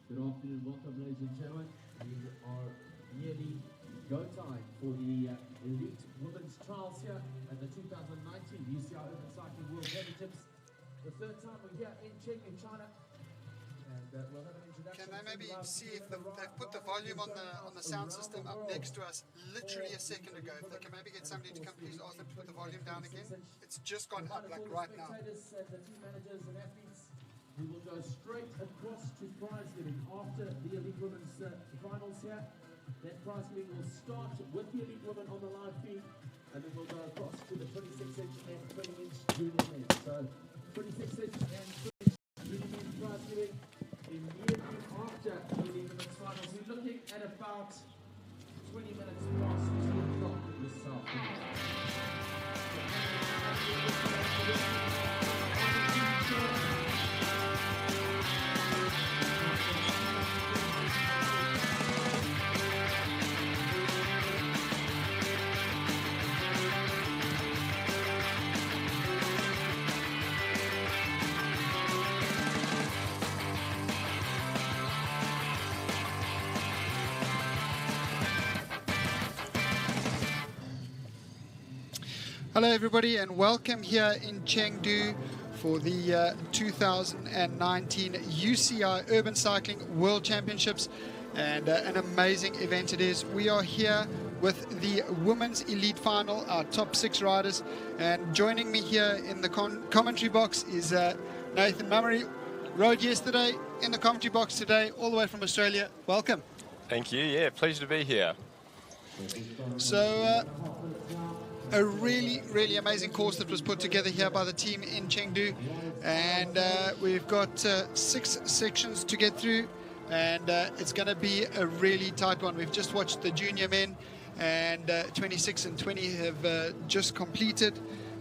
Good afternoon, welcome ladies and gentlemen. We are nearly go time for the elite women's trials here at the 2019 UCI Open Cycling World Championships. The third time we're here in Chengdu, China. And we'll have an introduction. Can they maybe see if they've put the volume on the sound system up next to us literally a second ago? If they can maybe get somebody to come please ask them to put the volume down again. It's just gone up like right now. The team managers and athletes, we will go straight across to prize giving after the elite women's finals here. Then prize giving will start with the elite women on the live feed, and then we'll go across to the 26-inch and 20-inch junior men. So 26-inch and 20-inch junior men prize giving immediately after the elite women's finals. We're looking at about 20 minutes past 2 o'clock this afternoon. Hello everybody and welcome here in Chengdu for the 2019 UCI Urban Cycling World Championships, and an amazing event it is. We are here with the Women's Elite Final, our top 6 riders, and joining me here in the commentary box is Nathan Mummery. Rode yesterday, in the commentary box today, all the way from Australia. Welcome. Thank you, yeah, pleasure to be here. So, a really amazing course that was put together here by the team in Chengdu, and we've got 6 sections to get through, and it's going to be a really tight one. We've just watched the junior men, and 26 and 20 have just completed,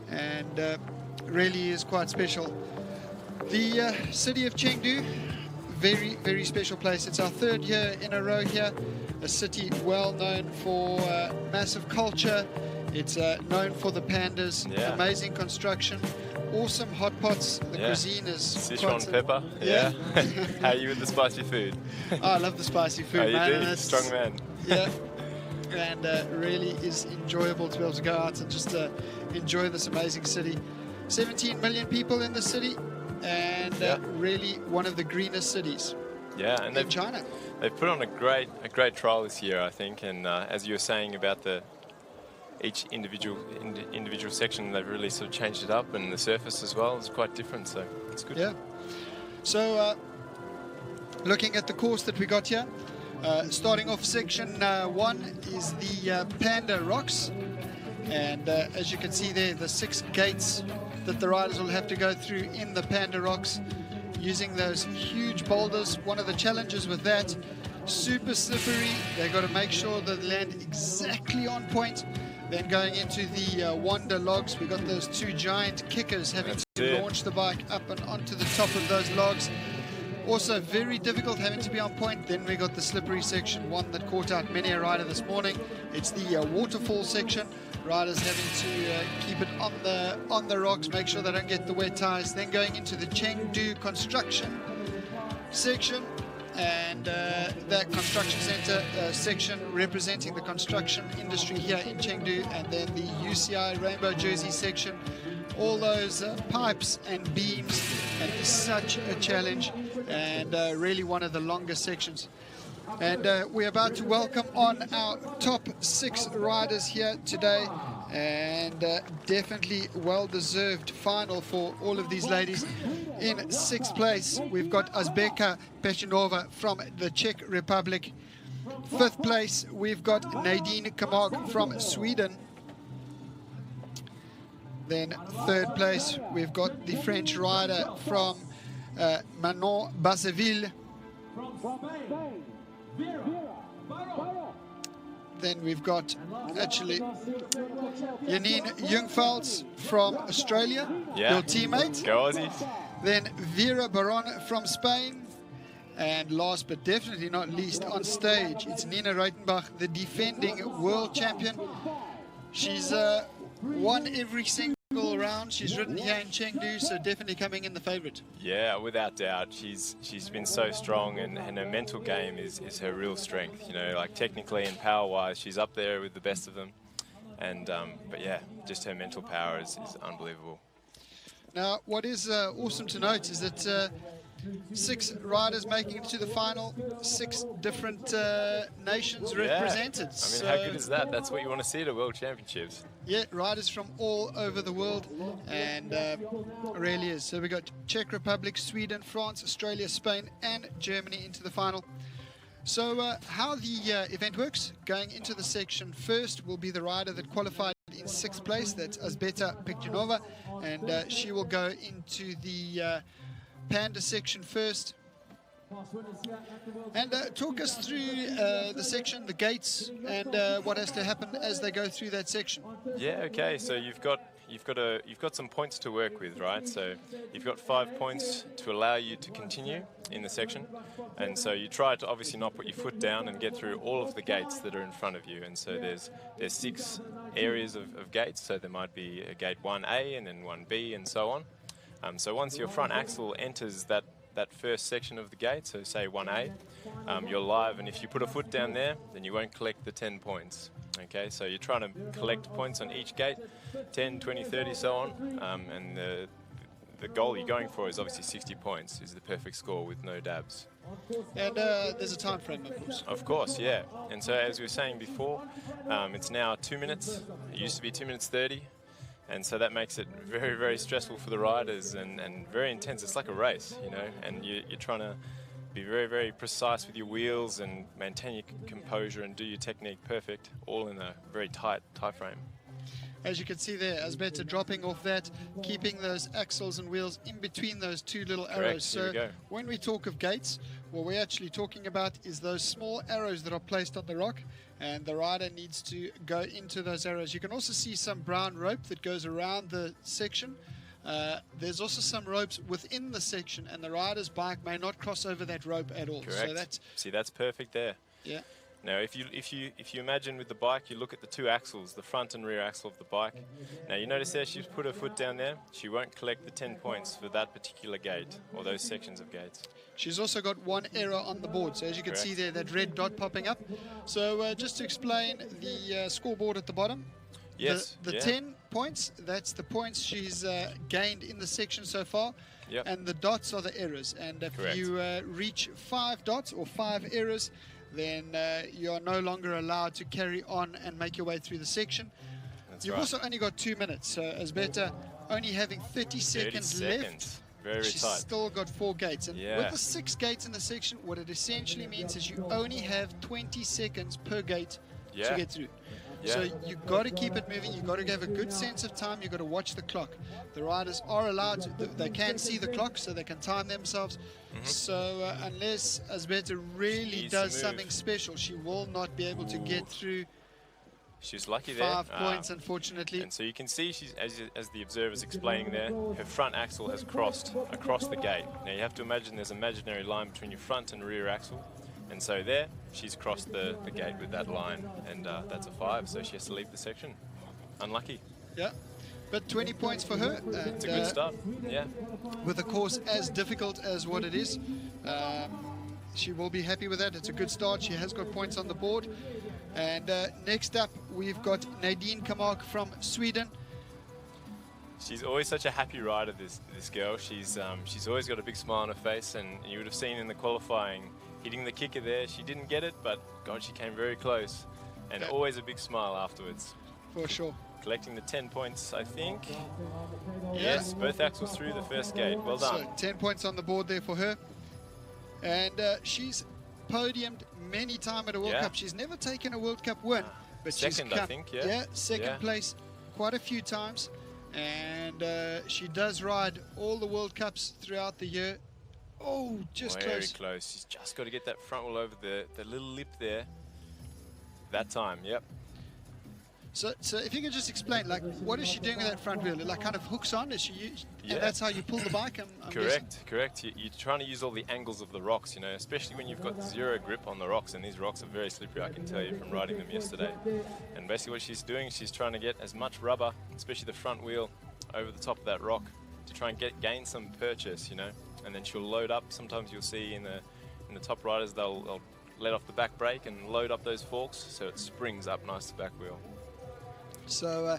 and really is quite special. The city of Chengdu, very special place. It's our 3rd year in a row here, a city well known for massive culture. It's known for the pandas, amazing construction, awesome hot pots. The cuisine is Sichuan pepper, yeah. How are you with the spicy food? Oh, I love the spicy food, oh, man. You do? Strong man. Yeah, and really is enjoyable to be able to go out and just enjoy this amazing city. 17 million people in the city, and really one of the greenest cities in China. They've put on a great trial this year, I think, and as you were saying about each individual section, they've really sort of changed it up, and the surface as well is quite different, so it's good. Yeah. So looking at the course that we got here, starting off section 1 is the Panda Rocks, and as you can see there, the 6 gates that the riders will have to go through in the Panda Rocks, using those huge boulders. One of the challenges with that, super slippery. They've got to make sure that they land exactly on point. Then going into the Wonder logs, we got those 2 giant kickers having to launch the bike up and onto the top of those logs. Also very difficult, having to be on point. Then we got the slippery section, one that caught out many a rider this morning. It's the waterfall section. Riders having to keep it on the rocks, make sure they don't get the wet tires. Then going into the Chengdu construction section, and that construction center section representing the construction industry here in Chengdu, and then the UCI rainbow jersey section, all those pipes and beams, and such a challenge, and really one of the longest sections. And we're about to welcome on our top 6 riders here today, and definitely well-deserved final for all of these ladies. In 6th place, we've got Azbeka Pechinova from the Czech Republic. 5th place, we've got Nadine Kamag from Sweden. Then 3rd place, we've got the French rider from Manon Basseville. Then we've got actually Janine Jungvelds from Australia, your teammate. Go Aussies. Then Vera Baron from Spain. And last but definitely not least on stage, it's Nina Reutenbach, the defending world champion. She's won every single All around, she's ridden here in Chengdu, so definitely coming in the favourite. Yeah, without doubt. She's been so strong, and her mental game is her real strength. You know, like technically and power-wise, she's up there with the best of them. And but yeah, just her mental power is unbelievable. Now, what is awesome to note is that 6 riders making it to the final, 6 different nations represented. I mean, how good is that? That's what you want to see at a World Championships. Yeah, riders from all over the world, and really is. So we got Czech Republic, Sweden, France, Australia, Spain, and Germany into the final. So how the event works, going into the section first will be the rider that qualified in 6th place, that's Azbeta Pekjanova, and she will go into the Panda section first. And talk us through the section, the gates, and what has to happen as they go through that section. Yeah, okay. So you've got some points to work with, right? So you've got 5 points to allow you to continue in the section, and so you try to obviously not put your foot down and get through all of the gates that are in front of you. And so there's 6 areas of gates. So there might be a gate 1A and then 1B and so on. So once your front axle enters that first section of the gate, so say 1A, you're live, and if you put a foot down there, then you won't collect the 10 points. Okay, so you're trying to collect points on each gate, 10, 20, 30, so on, and the goal you're going for is obviously 60 points, is the perfect score with no dabs. And there's a time frame, of course. Of course, yeah. And so as we were saying before, it's now 2 minutes. It used to be 2 minutes 30. And so that makes it very, very stressful for the riders and very intense. It's like a race, you know, and you're trying to be very, very precise with your wheels and maintain your composure and do your technique perfect, all in a very tight frame. As you can see there, Azbeta dropping off that, keeping those axles and wheels in between those 2 little arrows. So when we talk of gates, what we're actually talking about is those small arrows that are placed on the rock, and the rider needs to go into those arrows. You can also see some brown rope that goes around the section. There's also some ropes within the section, and the rider's bike may not cross over that rope at all. Correct. So that's perfect there. Yeah. Now, if you imagine with the bike, you look at the 2 axles, the front and rear axle of the bike. Now, you notice there she's put her foot down there. She won't collect the 10 points for that particular gate or those sections of gates. She's also got 1 error on the board. So as you can see there, that red dot popping up. So just to explain the scoreboard at the bottom. Yes. The 10 points, that's the points she's gained in the section so far. Yep. And the dots are the errors. And if you reach 5 dots or 5 errors, then you are no longer allowed to carry on and make your way through the section. You've also only got 2 minutes, so Azbeta only having 30 seconds left. Very She's tight. Still got 4 gates, and with the 6 gates in the section, what it essentially means is you only have 20 seconds per gate to get through. So you've got to keep it moving. You've got to have a good sense of time. You've got to watch the clock. The riders are allowed to, they can see the clock, so they can time themselves. So unless Azbeta really does something special, she will not be able to get through. She's lucky there. 5 points, unfortunately. And so you can see, she's as the observer's explaining there, her front axle has crossed across the gate. Now you have to imagine there's an imaginary line between your front and rear axle. And so there, she's crossed the gate with that line, and that's a 5, so she has to leave the section. Unlucky. Yeah, but 20 points for her. It's a good start, yeah. With a course as difficult as what it is, she will be happy with that. It's a good start. She has got points on the board. And next up, we've got Nadine Kamark from Sweden. She's always such a happy rider, this girl. She's always got a big smile on her face, and you would have seen in the qualifying, hitting the kicker there. She didn't get it, but God, she came very close. And always a big smile afterwards. For sure. Collecting the 10 points, I think. Yes, both axles through the first gate. Well done. So 10 points on the board there for her. And she's podiumed many times at a World Cup. She's never taken a World Cup win. But second, she's come, I think, second place quite a few times. And she does ride all the World Cups throughout the year. Oh, just very close. Close. She's just got to get that front wheel over the little lip there. That time, yep. So if you could just explain, like, what is she doing with that front wheel? It like kind of hooks on? Is she and that's how you pull the bike? I'm Correct. You're trying to use all the angles of the rocks, you know, especially when you've got zero grip on the rocks, and these rocks are very slippery, I can tell you from riding them yesterday. And basically what she's doing, she's trying to get as much rubber, especially the front wheel, over the top of that rock to try and gain some purchase, you know, and then she'll load up. Sometimes you'll see in the top riders, they'll let off the back brake and load up those forks so it springs up nice to back wheel. So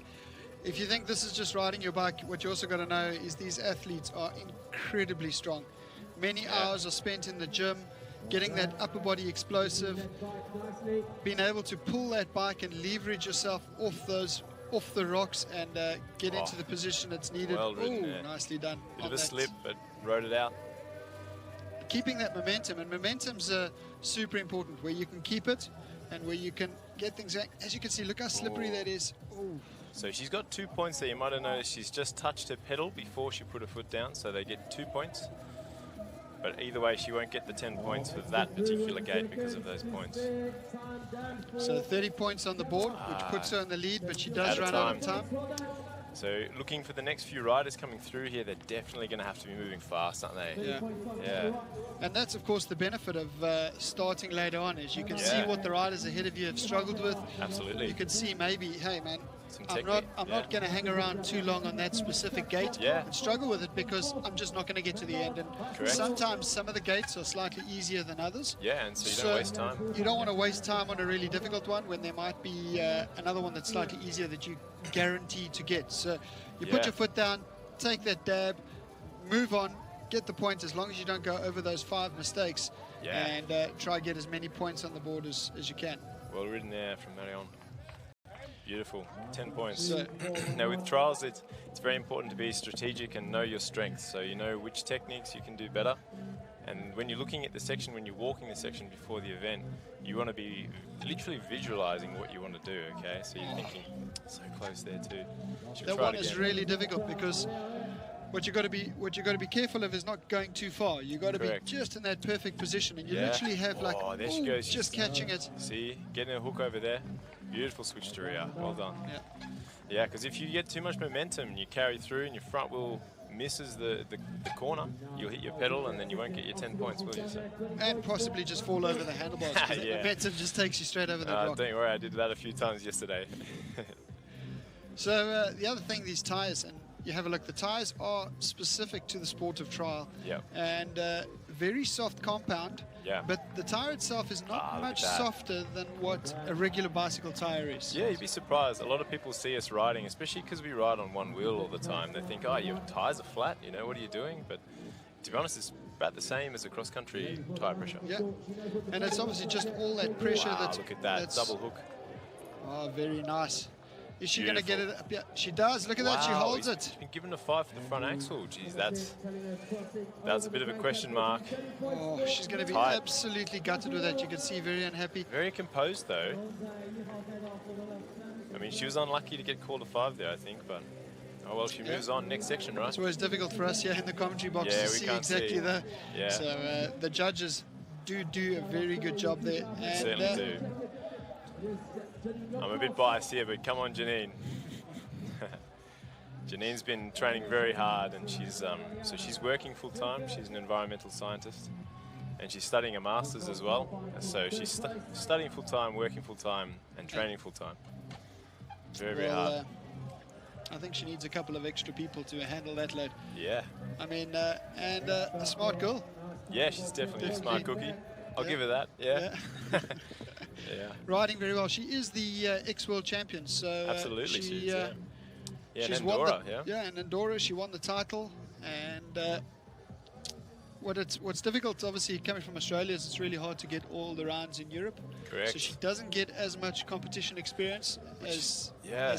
if you think this is just riding your bike, what you also got to know is these athletes are incredibly strong. Many hours are spent in the gym, getting that upper body explosive, being able to pull that bike and leverage yourself off the rocks and get into the position that's needed. Well ridden, Ooh, nicely done. Bit of a slip, but rode it out. Keeping that momentum, and momentum's super important, where you can keep it and where you can get things going. As you can see, look how slippery that is. Ooh. So she's got 2 points there. You might have noticed she's just touched her pedal before she put her foot down, so they get 2 points. But either way, she won't get the 10 points for that particular gate because of those points. So 30 points on the board, which puts her in the lead, but she does run out of time. So looking for the next few riders coming through here, they're definitely going to have to be moving fast, aren't they? Yeah. Yeah. And that's, of course, the benefit of starting later on, is you can see what the riders ahead of you have struggled with. Absolutely. You can see maybe, hey, man, I'm technique. not going to hang around too long on that specific gate and struggle with it, because I'm just not going to get to the end. And sometimes some of the gates are slightly easier than others. Yeah, and so you don't waste time. You don't want to waste time on a really difficult one when there might be another one that's slightly easier that you guarantee to get. So you put your foot down, take that dab, move on, get the points, as long as you don't go over those 5 mistakes, and try to get as many points on the board as you can. Well ridden there from Marion. Beautiful, 10 points. Now with trials, it's very important to be strategic and know your strengths, so you know which techniques you can do better. And when you're looking at the section, when you're walking the section before the event, you want to be literally visualizing what you want to do, okay? So you're thinking, so close there too. That one is really difficult, because what you got to be careful of is not going too far. You got to be just in that perfect position, and you literally have like there she goes. Just catching it. See, getting a hook over there. Beautiful switch to rear. Well done. Yeah, because if you get too much momentum and you carry through and your front wheel misses the corner, you'll hit your pedal and then you won't get your 10 points, will you? So. And possibly just fall over the handlebars, because the momentum just takes you straight over the rock. Don't worry, I did that a few times yesterday. So the other thing, these tyres, and you have a look, the tyres are specific to the sport of trial. And very soft compound. But the tyre itself is not much softer than what a regular bicycle tyre is. Yeah, you'd be surprised. A lot of people see us riding, especially because we ride on one wheel all the time. They think, oh, your tyres are flat, you know, what are you doing? But to be honest, it's about the same as a cross-country tyre pressure. Yeah, and it's obviously just all that pressure look at that, double hook. Oh, very nice. Is she going to get it up? Yeah, she does. Look at that. She holds it. She's been given a 5 for the front axle. Geez, that's a bit of a question mark. Oh, she's going to be absolutely gutted with that. You can see very unhappy. Very composed, though. I mean, she was unlucky to get called a 5 there, I think, but oh well, she moves on. Next section, right? It's always difficult for us here in the commentary box to see exactly that. Yeah. So the judges do a very good job there. And, certainly do. I'm a bit biased here, but come on, Janine. Janine's been training very hard, and she's working full time. She's an environmental scientist, and she's studying a master's as well. So she's studying full time, working full time, and training full time. Very hard. I think she needs a couple of extra people to handle that load. Yeah. I mean, and a smart girl. Yeah, she's definitely a smart cookie. I'll give her that. Yeah. Yeah. Riding very well. She is the ex-world champion. So absolutely, she's in Andorra. In Andorra, she won the title. And what's difficult, obviously, coming from Australia, is it's really hard to get all the rounds in Europe. Correct. So she doesn't get as much competition experience as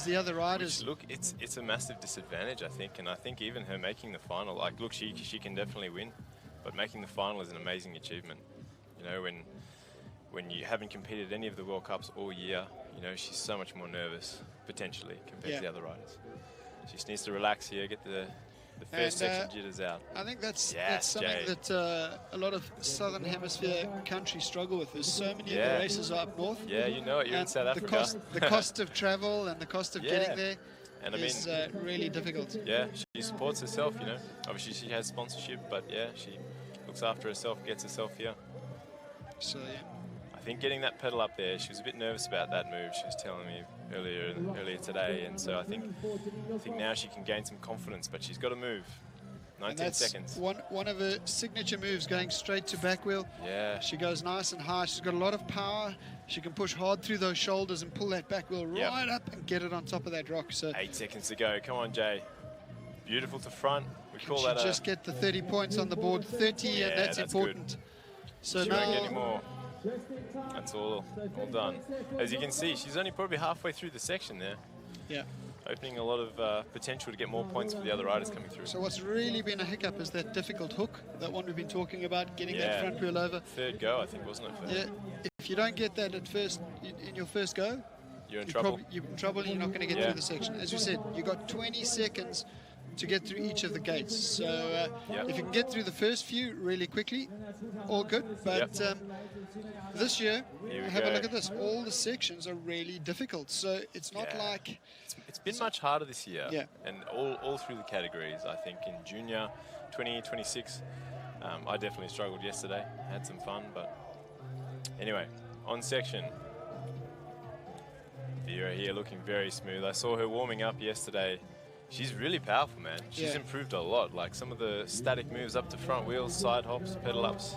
the other riders. Look, it's a massive disadvantage, I think, and I think even her making the final, like, look, she can definitely win, but making the final is an amazing achievement. You know, when you haven't competed any of the World Cups all year, you know, she's so much more nervous, potentially, compared to the other riders. She just needs to relax here, get the first section jitters out. I think that's something that a lot of Southern Hemisphere countries struggle with. There's so many of the races are up north. Yeah, you know it, you're in South Africa. The cost of travel and the cost of getting there is really difficult. Yeah, she supports herself, you know. Obviously she has sponsorship, but yeah, she looks after herself, gets herself here. So, yeah. I think getting that pedal up there, she was a bit nervous about that move. She was telling me earlier today, and so I think now she can gain some confidence, but she's got to move. 19 seconds. One of her signature moves, going straight to back wheel. Yeah. She goes nice and high. She's got a lot of power. She can push hard through those shoulders and pull that back wheel right up and get it on top of that rock. So 8 seconds to go. Come on, Jay. Beautiful to front. We call that just get the 30 points on the board. 30, and that's important. Good. So she now won't get any more. That's all done. As you can see, she's only probably halfway through the section there. Yeah. Opening a lot of potential to get more points for the other riders coming through. So what's really been a hiccup is that difficult hook, that one we've been talking about, getting that front wheel over. Third go, I think, wasn't it? Yeah. If you don't get that at first, in your first go, you're in trouble. You're in trouble and you're not going to get through the section. As you said, you've got 20 seconds to get through each of the gates. So if you can get through the first few really quickly, all good. But this year, have a look at this. All the sections are really difficult. So it's not like... It's been much harder this year. Yeah. And all through the categories, I think, in junior, 20, 26. I definitely struggled yesterday. Had some fun, but... Anyway, on section. Vera here looking very smooth. I saw her warming up yesterday. She's really powerful, man. She's improved a lot. Like some of the static moves up to front wheels, side hops, pedal ups.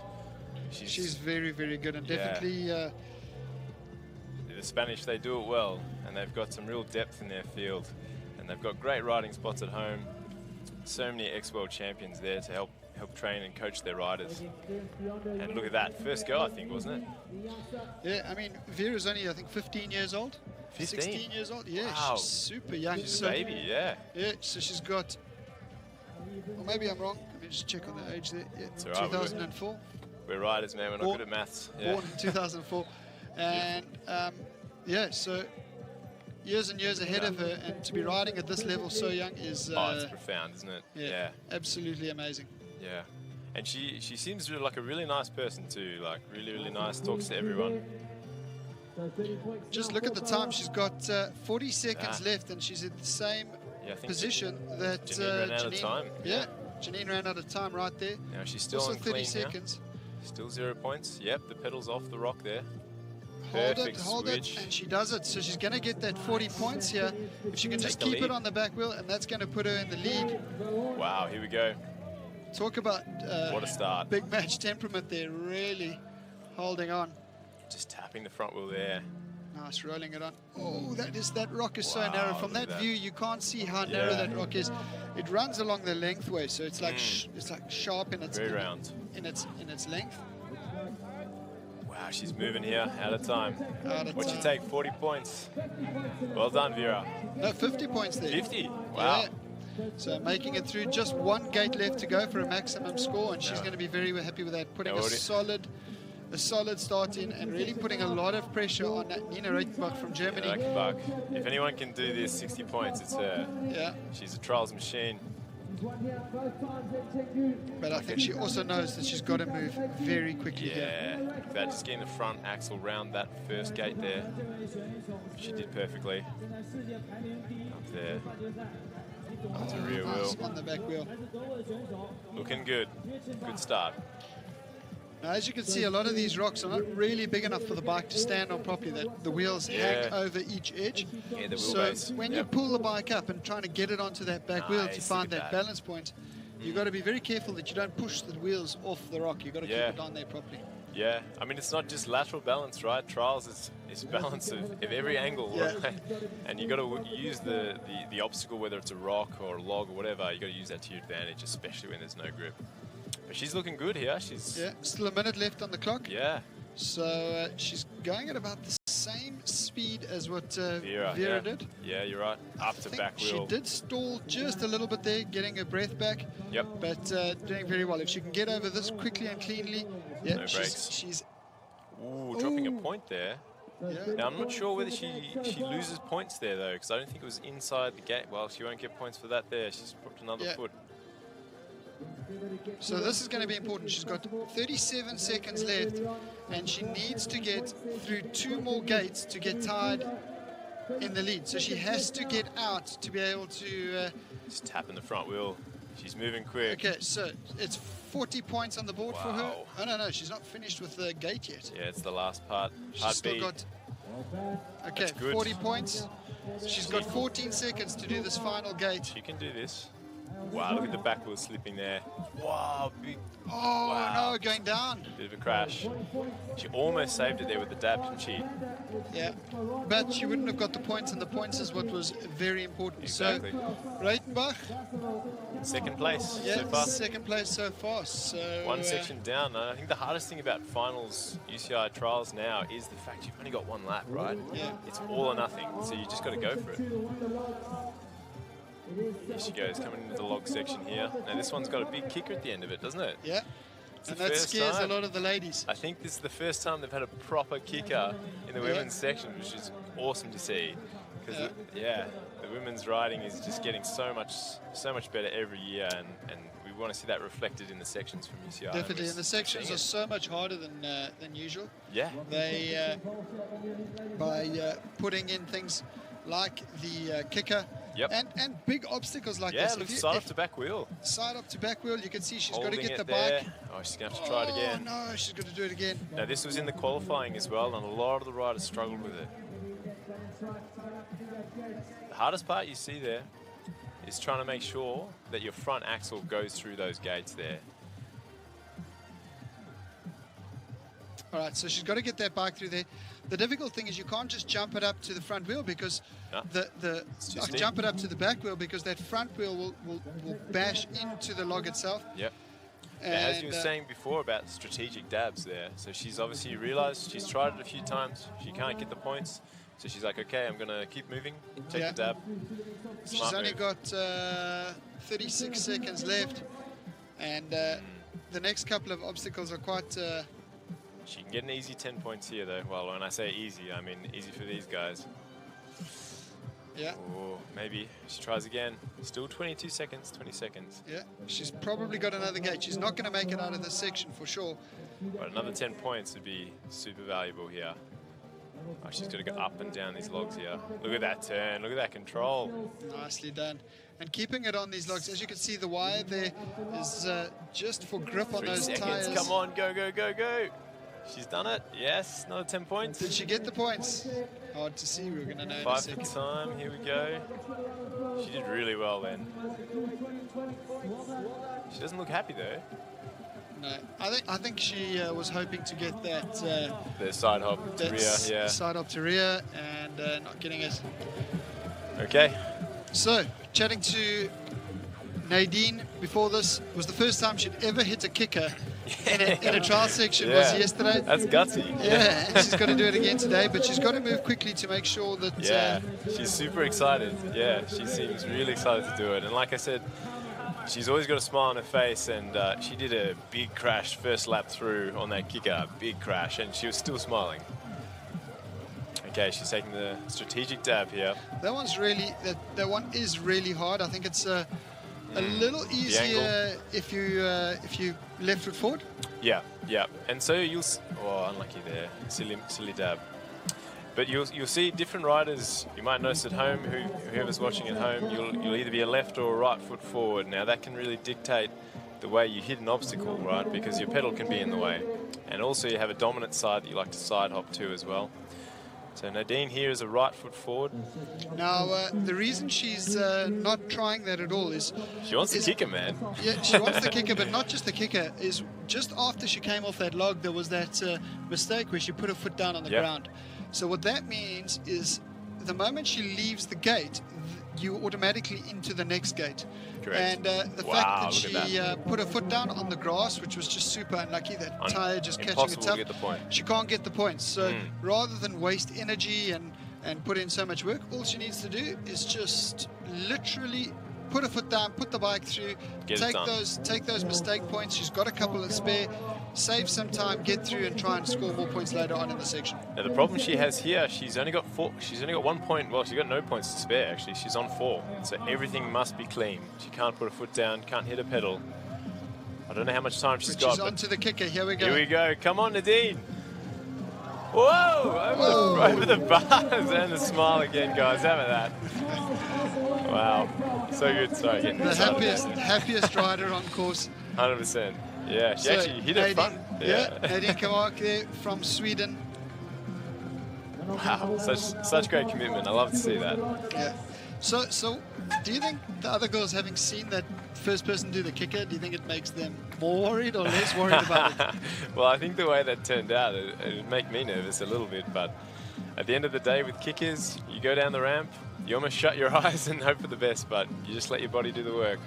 She's very, very good, and definitely... the Spanish, they do it well, and they've got some real depth in their field. And they've got great riding spots at home. So many ex-world champions there to help train and coach their riders. And look at that. First go, I think, wasn't it? Yeah, I mean, Vera's only, I think, 15 years old. 15? 16 years old, yeah, wow. She's super young. She's a baby, yeah. Yeah, so she's got, or maybe I'm wrong, let me just check on the age there. Yeah, it's all right, 2004. We're riders, man, we're not good at maths. Yeah. Born in 2004. And yeah, so years and years ahead of her, and to be riding at this level so young is... it's profound, isn't it? Yeah, absolutely amazing. Yeah. And she seems like a really nice person too, like really, really nice, talks to everyone. Just look at the time. She's got 40 seconds left, and she's in the same position that Janine ran out of time. Yeah, Janine ran out of time right there. Now she's still also on 30 clean seconds. Here. Still 0 points. Yep, the pedal's off the rock there. Hold it, and she does it. So she's going to get that 40 points here. If she can just keep it on the back wheel, and that's going to put her in the lead. Wow, here we go. Talk about what a start. Big match temperament there, really holding on. Just tapping the front wheel there. Nice, rolling it on. Oh, that rock is so narrow. From that view, you can't see how narrow that rock is. It runs along the lengthway, so it's like it's like sharp in its in its length. Wow, she's moving here, out of time. What'd time. you take? 40 points. Well done, Vera. No, 50 points there. 50? Wow. Yeah. So making it through, just one gate left to go for a maximum score, and she's going to be very happy with that. Putting a solid start in, and really putting a lot of pressure on that Nina Reichenbach from Germany. Reichenbach. If anyone can do this 60 points, it's her. Yeah. She's a trials machine. But I think she also knows that she's got to move very quickly here. Yeah, look at that, just getting the front axle round that first gate there. She did perfectly. Up there. Onto rear wheel. On the back wheel. Looking good. Good start. Now, as you can see, a lot of these rocks are not really big enough for the bike to stand on properly. That the wheels hang over each edge. Yeah, the wheelbase. So when you pull the bike up and trying to get it onto that back wheel to find that balance point, you've got to be very careful that you don't push the wheels off the rock. You've got to keep it on there properly. Yeah, I mean, it's not just lateral balance, right? Trials is balance of every angle, right? And you got to use the obstacle, whether it's a rock or a log or whatever. You got to use that to your advantage, especially when there's no grip. But she's looking good here. She's still a minute left on the clock. Yeah. So she's going at about the same speed as what Vera did. Yeah, you're right. Up to back wheel. She did stall just a little bit there, getting her breath back. Yep. But doing very well. If she can get over this quickly and cleanly, no breaks. She's dropping a point there. Yeah. Now, I'm not sure whether she loses points there, though, because I don't think it was inside the gate. Well, she won't get points for that there. She's put another foot. So this is going to be important. She's got 37 seconds left, and she needs to get through 2 more gates to get tied in the lead. So she has to get out to be able to... Just tapping the front wheel. She's moving quick. Okay, so it's 40 points on the board for her. Wow. Oh, no, she's not finished with the gate yet. Yeah, it's the last part. She's Part still B. got, okay, That's good. 40 points. She's got 14 seconds to do this final gate. She can do this. Wow, look at the back wheel slipping there. Wow, big. Oh, Wow. no, going down. Bit of a crash. She almost saved it there with the dab, didn't she? Yeah, but she wouldn't have got the points, and the points is what was very important. Exactly. So, Reitenbach, Second place yeah, so far. second place so far. So One section down. And I think the hardest thing about finals UCI trials now is the fact you've only got one lap, right? Yeah. It's all or nothing, so you just got to go for it. Here she goes, coming into the log section here. Now this one's got a big kicker at the end of it, doesn't it? Yeah, It's and the that first scares time. a lot of the ladies. I think this is the first time they've had a proper kicker in the women's section, which is awesome to see. Because the women's riding is just getting so much better every year, and we want to see that reflected in the sections from UCI. Definitely, and the sections are so much harder than usual. Yeah. They by putting in things like the kicker. Yep. And big obstacles like Yeah, this. look, side up to back wheel. Side up to back wheel, you can see she's got to Holding get the it there. bike. Oh, she's going to have to try it again. Oh no, she's got to do it again. Now this was in the qualifying as well, and a lot of the riders struggled with it. The hardest part you see there is trying to make sure that your front axle goes through those gates there. All right, so she's got to get that bike through there. The difficult thing is you can't just jump it up to the front wheel because too jump it up to the back wheel because that front wheel will bash into the log itself. Yep. And, Now, as you were saying before about strategic dabs there, so she's obviously realised she's tried it a few times, she can't get the points, so she's like, okay, I'm going to keep moving, take the dab. She's only got 36 seconds left, and the next couple of obstacles are quite... She can get an easy 10 points here, though. Well, when I say easy, I mean easy for these guys. Yeah. Or maybe she tries again. Still 22 seconds, 20 seconds. Yeah, she's probably got another gate. She's not going to make it out of this section for sure. But another 10 points would be super valuable here. Oh, she's got to go up and down these logs here. Look at that turn. Look at that control. Nicely done. And keeping it on these logs, as you can see, the wire there is just for grip on 3 those seconds. tires. Come on, go, go, go, go. She's done it. Yes, another 10 points. Did she get the points? Hard to see. We're going to know in a 5 second. for time. Here we go. She did really well then. She doesn't look happy though. No, I think she was hoping to get that The side hop to rear, yeah. side up to rear and not getting it. Okay. So, chatting to Nadine before this, was the first time she'd ever hit a kicker in a trial section was yesterday. That's gutsy. Yeah, and she's got to do it again today, but she's got to move quickly to make sure that... Yeah, she's super excited. Yeah, she seems really excited to do it. And like I said, she's always got a smile on her face, and she did a big crash first lap through on that kicker, big crash, and she was still smiling. Okay, she's taking the strategic dab here. That one's really... That one is really hard. I think it's... a little easier if you left foot forward. Yeah, yeah. And so you'll... Oh, unlucky there. Silly dab. But you'll see different riders. You might notice at home, whoever's watching at home, you'll either be a left or a right foot forward. Now that can really dictate the way you hit an obstacle, right? Because your pedal can be in the way. And also you have a dominant side that you like to side hop to as well. So Nadine here is a right foot forward. Now, the reason she's not trying that at all is... She wants the kicker, man. Yeah, she wants the kicker, but not just the kicker. Is just after she came off that log, there was that mistake where she put her foot down on the ground. So what that means is the moment she leaves the gate, you automatically into the next gate. Correct. And the fact that she put her foot down on the grass, which was just super unlucky, that tire just catching it up, to get the point. she can't get the points. So rather than waste energy and put in so much work, all she needs to do is just literally put her foot down, put the bike through, take those mistake points. She's got a couple of spare, save some time, get through and try and score more points later on in the section. Now the problem she has here, she's only got 1 point. Well, she's got no points to spare actually. She's on 4, so everything must be clean. She can't put her foot down, can't hit a pedal. I don't know how much time she's got. She's on to the kicker. Here we go. Here we go. Come on, Nadine. Whoa! Over the bars and the smile again, guys. How about that? Wow. So good. Sorry, getting The happiest rider on course. 100%. Yeah, she So actually hit it front. Yeah, Nadine Kamark there from Sweden. Wow, such great commitment. I love to see that. Yeah. So do you think the other girls, having seen that first person do the kicker, do you think it makes them more worried or less worried about it? Well, I think the way that turned out, it'd make me nervous a little bit, but at the end of the day with kickers, you go down the ramp, you almost shut your eyes and hope for the best, but you just let your body do the work.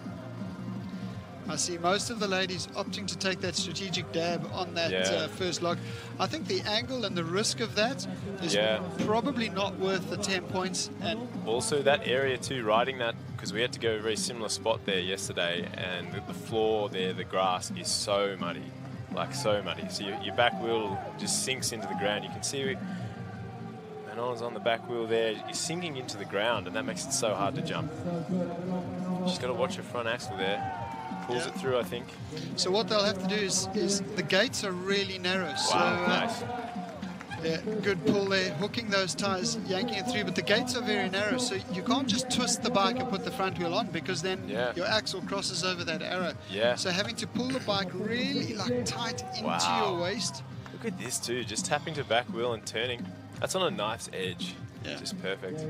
I see most of the ladies opting to take that strategic dab on that first log. I think the angle and the risk of that is probably not worth the 10 points. And also that area too, riding that, because we had to go a very similar spot there yesterday, and the floor there, the grass is so muddy, like so muddy. So your back wheel just sinks into the ground. You can see Manon's on the back wheel there, you're sinking into the ground, and that makes it so hard to jump. She's got to watch her front axle there. Pulls it through, I think. So what they'll have to do is the gates are really narrow. Wow, so nice. Yeah, good pull there, hooking those tires, yanking it through, but the gates are very narrow, so you can't just twist the bike and put the front wheel on, because then your axle crosses over that arrow. Yeah. So having to pull the bike really like tight into your waist. Look at this too, just tapping to back wheel and turning. That's on a knife's edge. Yeah. Just perfect.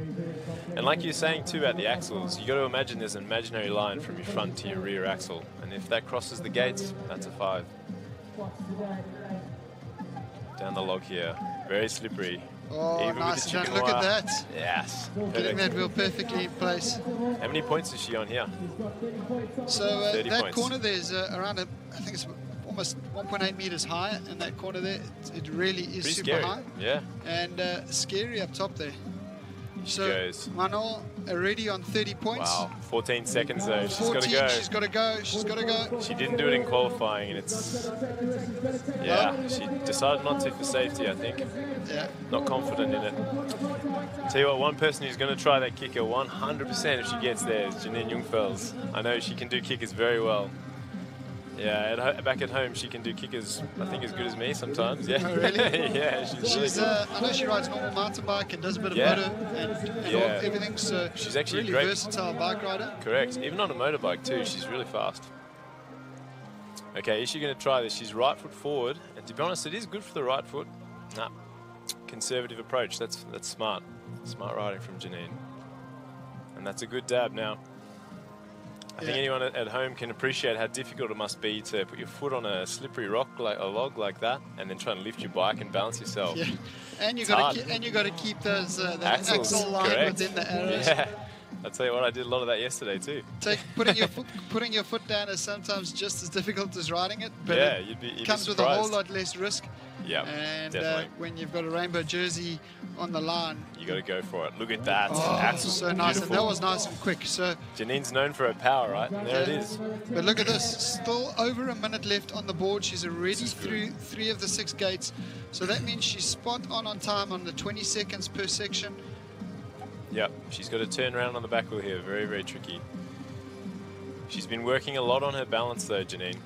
And like you're saying too about the axles, you got to imagine there's an imaginary line from your front to your rear axle, and if that crosses the gates, that's a 5. Down the log here, very slippery. Oh, even nice. with the chicken Look wire. at that. Yes. Getting that wheel perfectly in place. How many points is she on here? So 30 that points. corner there's around, I think it's almost 1.8 meters high in that corner there. It really is Pretty super scary. high. Yeah. And scary up top there. She So goes. Manon already on 30 points. Wow, 14 seconds though. She's got to 14, go. she's got to go. She's got to go. She didn't do it in qualifying, and it's she decided not to for safety, I think. Yeah. Not confident in it. Tell you what, one person who's going to try that kicker 100% if she gets there is Janine Jungfels. I know she can do kickers very well. Yeah, back at home she can do kickers, I think, as good as me sometimes. Yeah. Oh, really? Yeah, she's really good. I know she rides normal mountain bike and does a bit of moto and everything, so she's actually really a great versatile bike rider. Correct, even on a motorbike too, she's really fast. Okay, is she going to try this? She's right foot forward, and to be honest, it is good for the right foot. Nah, conservative approach, that's smart. Smart riding from Janine. And that's a good dab now. I think anyone at home can appreciate how difficult it must be to put your foot on a slippery rock, like a log like that, and then try and lift your bike and balance yourself. Yeah, and you got to keep those that axle line within the arrows. Yeah, I'll tell you what, I did a lot of that yesterday too. Putting your foot down is sometimes just as difficult as riding it, but it comes with a whole lot less risk. Yeah, and definitely. When you've got a rainbow jersey on the line, you got to go for it. Look at that. Axel, so nice, and that was nice and quick. So Janine's known for her power, right? And there it is. But look at this, still over a minute left on the board. She's already through 3 of the 6 gates, so that means she's spot on time on the 20 seconds per section. Yep, she's got to turn around on the back wheel here. Very, very tricky. She's been working a lot on her balance though, Janine.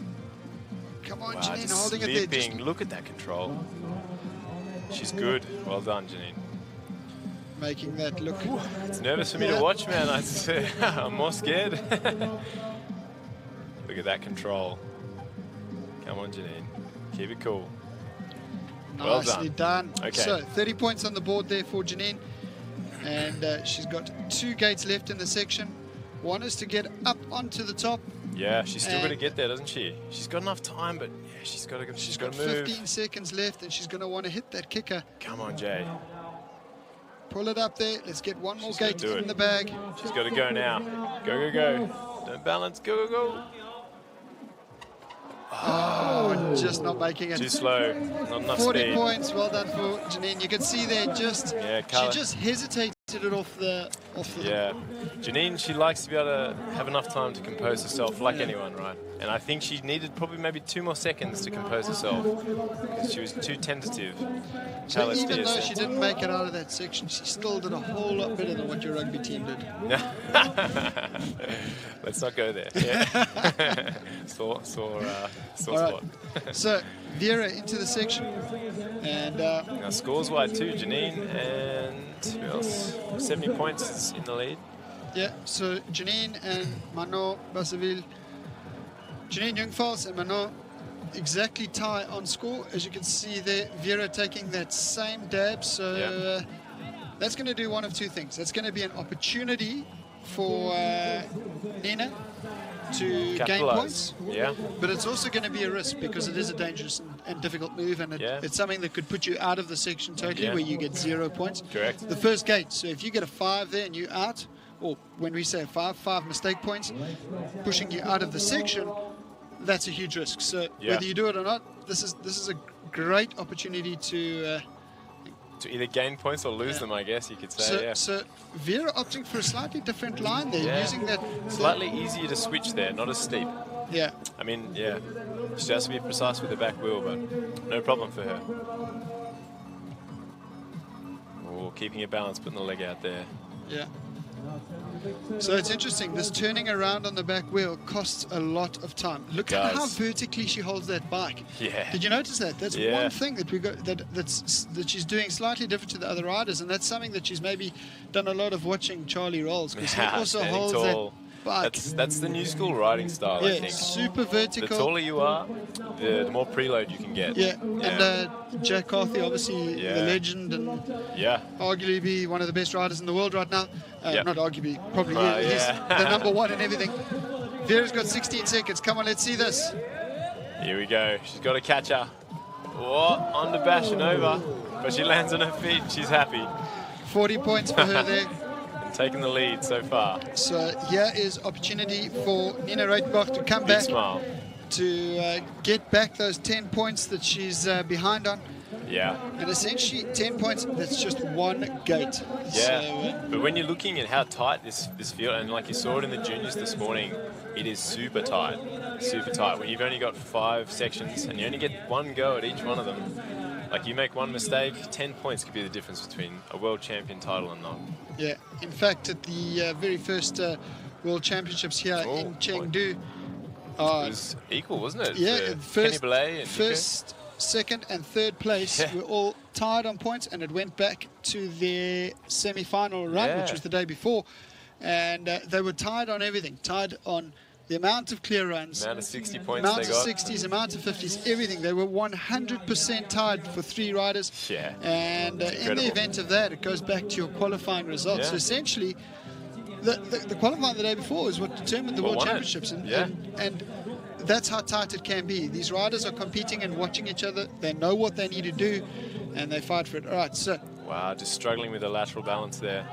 Come on, Janine, holding it there. Look at that control. She's good. Well done, Janine. Making that look. It's nervous for me to watch, man. I'm more scared. Look at that control. Come on, Janine. Keep it cool. Nicely done. Okay. So 30 points on the board there for Janine. And she's got 2 gates left in the section. One is to get up onto the top. Yeah, she's still got to get there, doesn't she? She's got enough time, but yeah, she's got to move. 15 seconds left, and she's going to want to hit that kicker. Come on, Jay. Pull it up there. Let's get one more gate in the bag. She's got to go now. Go, go, go. Don't balance. Go, go, go. Oh, just not making it. Too slow. Not enough 40 speed. points. Well done for Janine. You can see there she just hesitated it off the Janine, she likes to be able to have enough time to compose herself, like anyone, right? And I think she needed probably maybe 2 more seconds to compose herself because she was too tentative. So even though she didn't make it out of that section, she still did a whole lot better than what your rugby team did. Let's not go there. Yeah. sore spot. So Vera into the section, and now scores wide too. Janine and who else? 70 points is in the lead. Yeah, so Janine and Manon Basseville, Janine Jungfals and Manon exactly tie on score. As you can see there, Vera taking that same dab. So that's going to do one of two things. That's going to be an opportunity for Nina to gain points. Yeah. But it's also going to be a risk because it is a dangerous and difficult move, and it's something that could put you out of the section totally, where you get 0 points. Correct. The first gate. So if you get a 5 there and you're out, or when we say 5 mistake points, pushing you out of the section, that's a huge risk. So whether you do it or not, this is a great opportunity to either gain points or lose them, I guess you could say. So Vera opting for a slightly different line there, using that slightly easier to switch there, not as steep. Yeah. I mean, she has to be precise with the back wheel, but no problem for her. Oh, keeping it balanced, putting the leg out there. Yeah. So it's interesting. This turning around on the back wheel costs a lot of time. Look at how vertically she holds that bike. Yeah. Did you notice that? That's one thing that we got that she's doing slightly different to the other riders, and that's something that she's maybe done a lot of watching Charlie Rolls, because he also holds that bike. That's the new school riding style, I think. Super vertical. The taller you are, the more preload you can get. Yeah. And Jack Carthy, obviously the legend, and arguably be one of the best riders in the world right now. Not arguably, probably he's the number one in everything. Vera's got 16 seconds. Come on, let's see this. Here we go. She's got to catch her. Oh, on the bashing over, but she lands on her feet. She's happy. 40 points for her there. Taking the lead so far. So here is opportunity for Nina Reitenbach to come back, to get back those 10 points that she's behind on. Yeah. And essentially 10 points, that's just one gate. Yeah. So, but when you're looking at how tight this field, and like you saw it in the juniors this morning, it is super tight. Super tight. When you've only got 5 sections and you only get one go at each one of them, like you make one mistake, 10 points could be the difference between a world champion title and not. Yeah. In fact, at the very first World Championships here in Chengdu, it was equal, wasn't it? Yeah. First, second and third place were all tied on points, and it went back to their semi-final run, which was the day before, and they were tied on everything. Tied on the amount of clear runs, amount of 60 points amount they of got. 60s, amount of 50s, everything. They were 100% tied for 3 riders. Yeah. And in the event of that, it goes back to your qualifying results. So essentially, the qualifying the day before is what determined the World Championships. And that's how tight it can be. These riders are competing and watching each other. They know what they need to do, and they fight for it. All right, so. Wow, just struggling with the lateral balance there.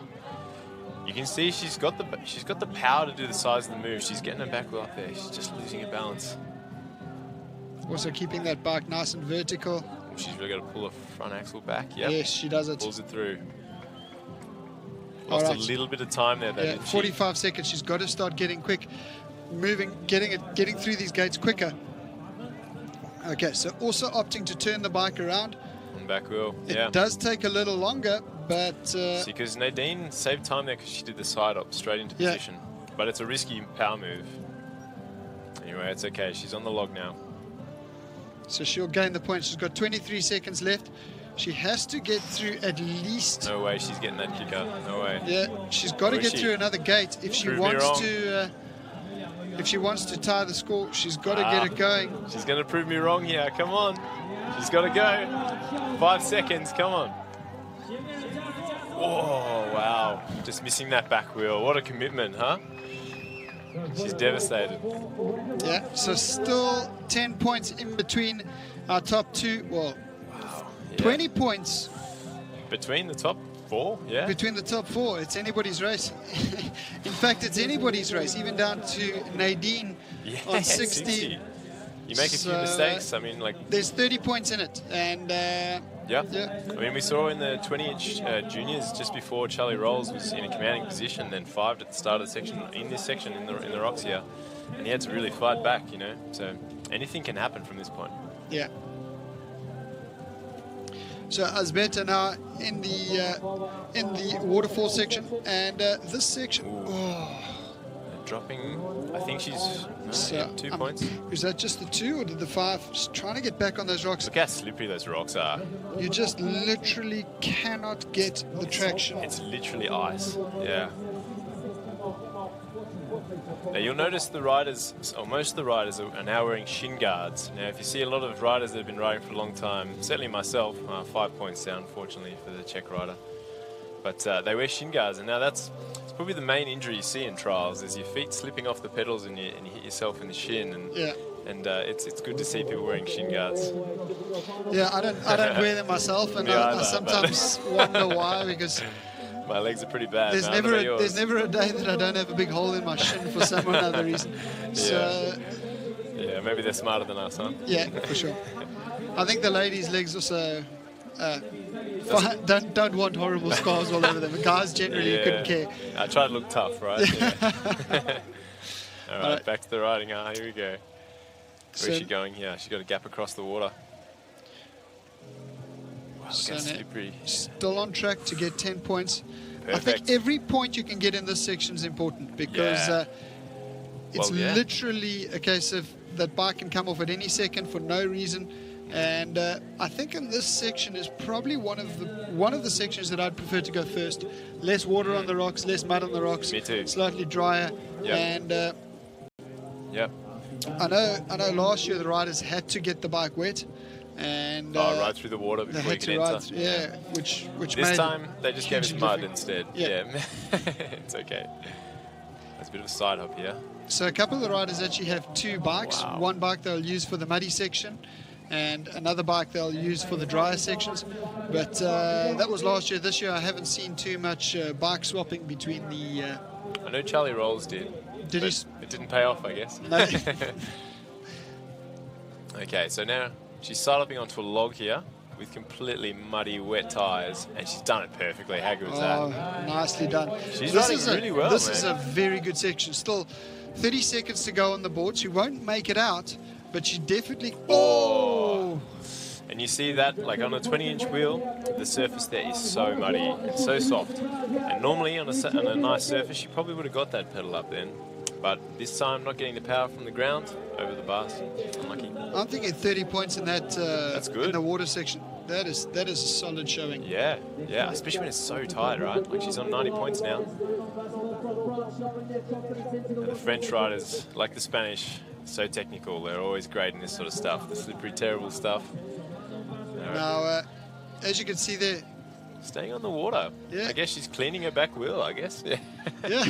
You can see she's got the power to do the size of the move. She's getting her back wheel up there. She's just losing her balance. Also keeping that bike nice and vertical. She's really got to pull her front axle back. Yep. Yes, she does it. Pulls it through. Lost a little bit of time there, though. Yeah, 45 seconds. She's got to start getting quick, moving, getting through these gates quicker. Okay, so also opting to turn the bike around. On back wheel. It does take a little longer, but because Nadine saved time there because she did the side op straight into position, but it's a risky power move. Anyway, it's okay. She's on the log now. So she'll gain the point. She's got 23 seconds left. She has to get through at least. No way she's getting that kicker. No way. Yeah, she's got to get through another gate if she wants to. If she wants to tie the score, she's got to get it going. She's going to prove me wrong here. Come on. She's got to go. 5 seconds. Come on. Oh, wow. Just missing that back wheel. What a commitment, huh? She's devastated. Yeah, so still 10 points in between our top 2. Well, 20 points. Between the top 4, yeah? Between the top 4. It's anybody's race. In fact, it's anybody's race, even down to Nadine on 60. You make a few mistakes. I mean, like... There's 30 points in it, and... I mean, we saw in the 20-inch juniors just before Charlie Rolls was in a commanding position, then 5 at the start of the section, in this section in the rocks here, and he had to really fight back, you know. So anything can happen from this point. Yeah. So Azbeta now in the waterfall section, and this section. Dropping, I think she's 2 points. Is that just the 2 or did the 5? Just trying to get back on those rocks. Look how slippery those rocks are. You just literally cannot get the traction. It's literally ice. Yeah. Now you'll notice the riders, or most of the riders, are now wearing shin guards. Now if you see a lot of riders that have been riding for a long time, certainly myself, 5 points down unfortunately for the Czech rider, but they wear shin guards, and now it's probably the main injury you see in trials is your feet slipping off the pedals and you hit yourself in the shin, and it's good to see people wearing shin guards. Yeah, I don't wear them myself, and I sometimes wonder why, because my legs are pretty bad. There's never a day that I don't have a big hole in my shin for some or another reason. So yeah, maybe they're smarter than us, huh? Yeah, for sure. I think the ladies' legs also don't want horrible scars all over them. The guys generally couldn't care. I try to look tough, right? Yeah. All right, back to the riding. Here we go. Where's she going here? She's got a gap across the water. Wow, So slippery. Still on track to get 10 points. Perfect. I think every point you can get in this section is important, because it's literally a case of that bike can come off at any second for no reason. And I think in this section is probably one of the sections that I'd prefer to go first. Less water on the rocks, less mud on the rocks. Me too. Slightly drier. And I know last year the riders had to get the bike wet. And ride through the water before you can enter. Which this made time they just gave us mud instead. Yeah. It's okay. That's a bit of a side hop here. So a couple of the riders actually have two bikes. Wow. One bike they'll use for the muddy section, and another bike they'll use for the drier sections. But that was last year. This year I haven't seen too much bike swapping between the... I know Charlie Rolls did. Did he? It didn't pay off, I guess. No. Okay, so now she's side-upping onto a log here with completely muddy, wet tyres, and she's done it perfectly. How good is that? Nicely done. She's riding really well, This man. is a very good section. Still 30 seconds to go on the board. She won't make it out, but she definitely... Oh! And you see that, like on a 20-inch wheel, the surface there is so muddy and so soft. And normally on a nice surface, you probably would have got that pedal up then. But this time, not getting the power from the ground over the bars. Unlucky. I'm thinking 30 points in that. That's good. In the water section. That is a solid showing. Yeah, especially when it's so tight, right? Like she's on 90 points now. And the French riders, like the Spanish, so technical. They're always great in this sort of stuff. The slippery, terrible stuff. Now, as you can see there, staying on the water. Yeah. I guess she's cleaning her back wheel, I guess. Yeah. Yeah.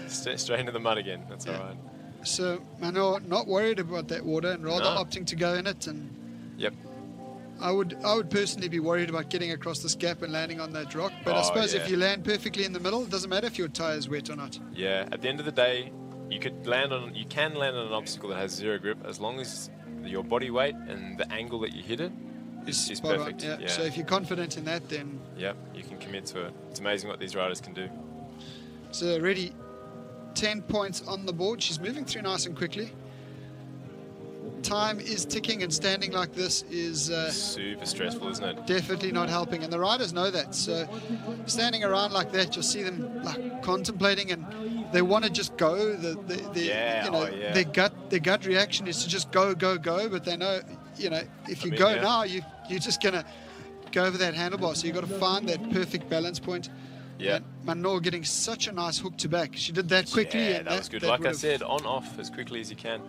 Straight into the mud again. That's all right. So, Mano, not worried about that water and rather opting to go in it. And yep. I would personally be worried about getting across this gap and landing on that rock. But I suppose if you land perfectly in the middle, it doesn't matter if your tire is wet or not. Yeah. At the end of the day, you can land on an obstacle that has zero grip as long as your body weight and the angle that you hit it is perfect. Yeah. So if you're confident in that, then you can commit to it. It's amazing what these riders can do. So already 10 points on the board. She's moving through nice and quickly. Time is ticking, and standing like this is super stressful, isn't it? Definitely not helping, and the riders know that. So standing around like that, you'll see them like contemplating, and they want to just go. Their gut reaction is to just go, but they know, if you go now, you're just gonna go over that handlebar. So you've got to find that perfect balance point. Yeah. Manor getting such a nice hook to back. She did that quickly. Yeah, that was good. Like I said, on off as quickly as you can.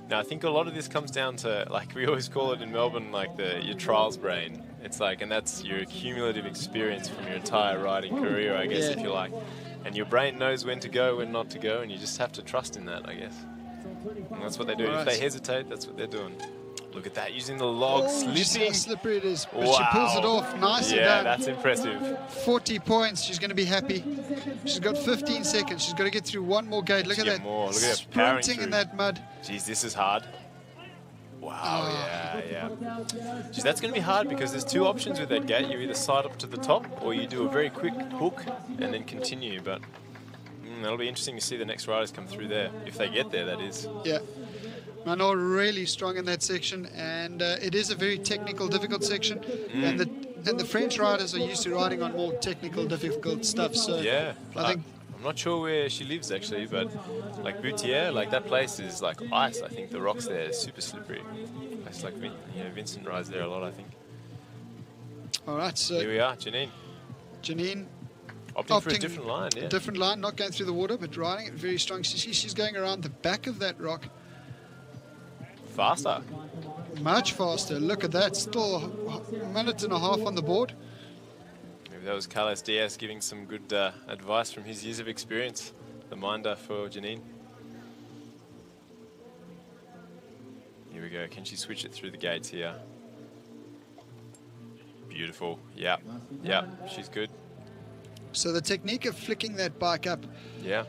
Now I think a lot of this comes down to, like we always call it in Melbourne, like your trials brain. It's like, and that's your cumulative experience from your entire riding career, I guess, if you like. And your brain knows when to go, when not to go, and you just have to trust in that, I guess. And that's what they do. If they hesitate, that's what they're doing. Look at that, using the log, slipping. How slippery it is, but she pulls it off nicely done. Yeah, that's impressive. 40 points, she's going to be happy. She's got 15 seconds, she's got to get through one more gate. Look at that, Look at her powering sprinting through. in that mud. Jeez, this is hard. Wow, yeah. Jeez, that's going to be hard because there's two options with that gate. You either side up to the top or you do a very quick hook and then continue. But that'll be interesting to see the next riders come through there, if they get there, that is. Yeah. Manor really strong in that section, and it is a very technical, difficult section. And the French riders are used to riding on more technical, difficult stuff. So yeah, I think I'm not sure where she lives actually, but like Boutier, like that place is like ice. I think the rocks there are super slippery. It's like Vincent rides there a lot, I think. All right, so here we are, Janine. Opting for a different line, yeah. A different line, not going through the water, but riding it very strong. She's going around the back of that rock. Faster. Much faster. Look at that. Still a minute and a half on the board. Maybe that was Carlos Diaz giving some good advice from his years of experience. The minder for Janine. Here we go. Can she switch it through the gates here? Beautiful. Yeah. Yeah. She's good. So the technique of flicking that bike up. Yeah.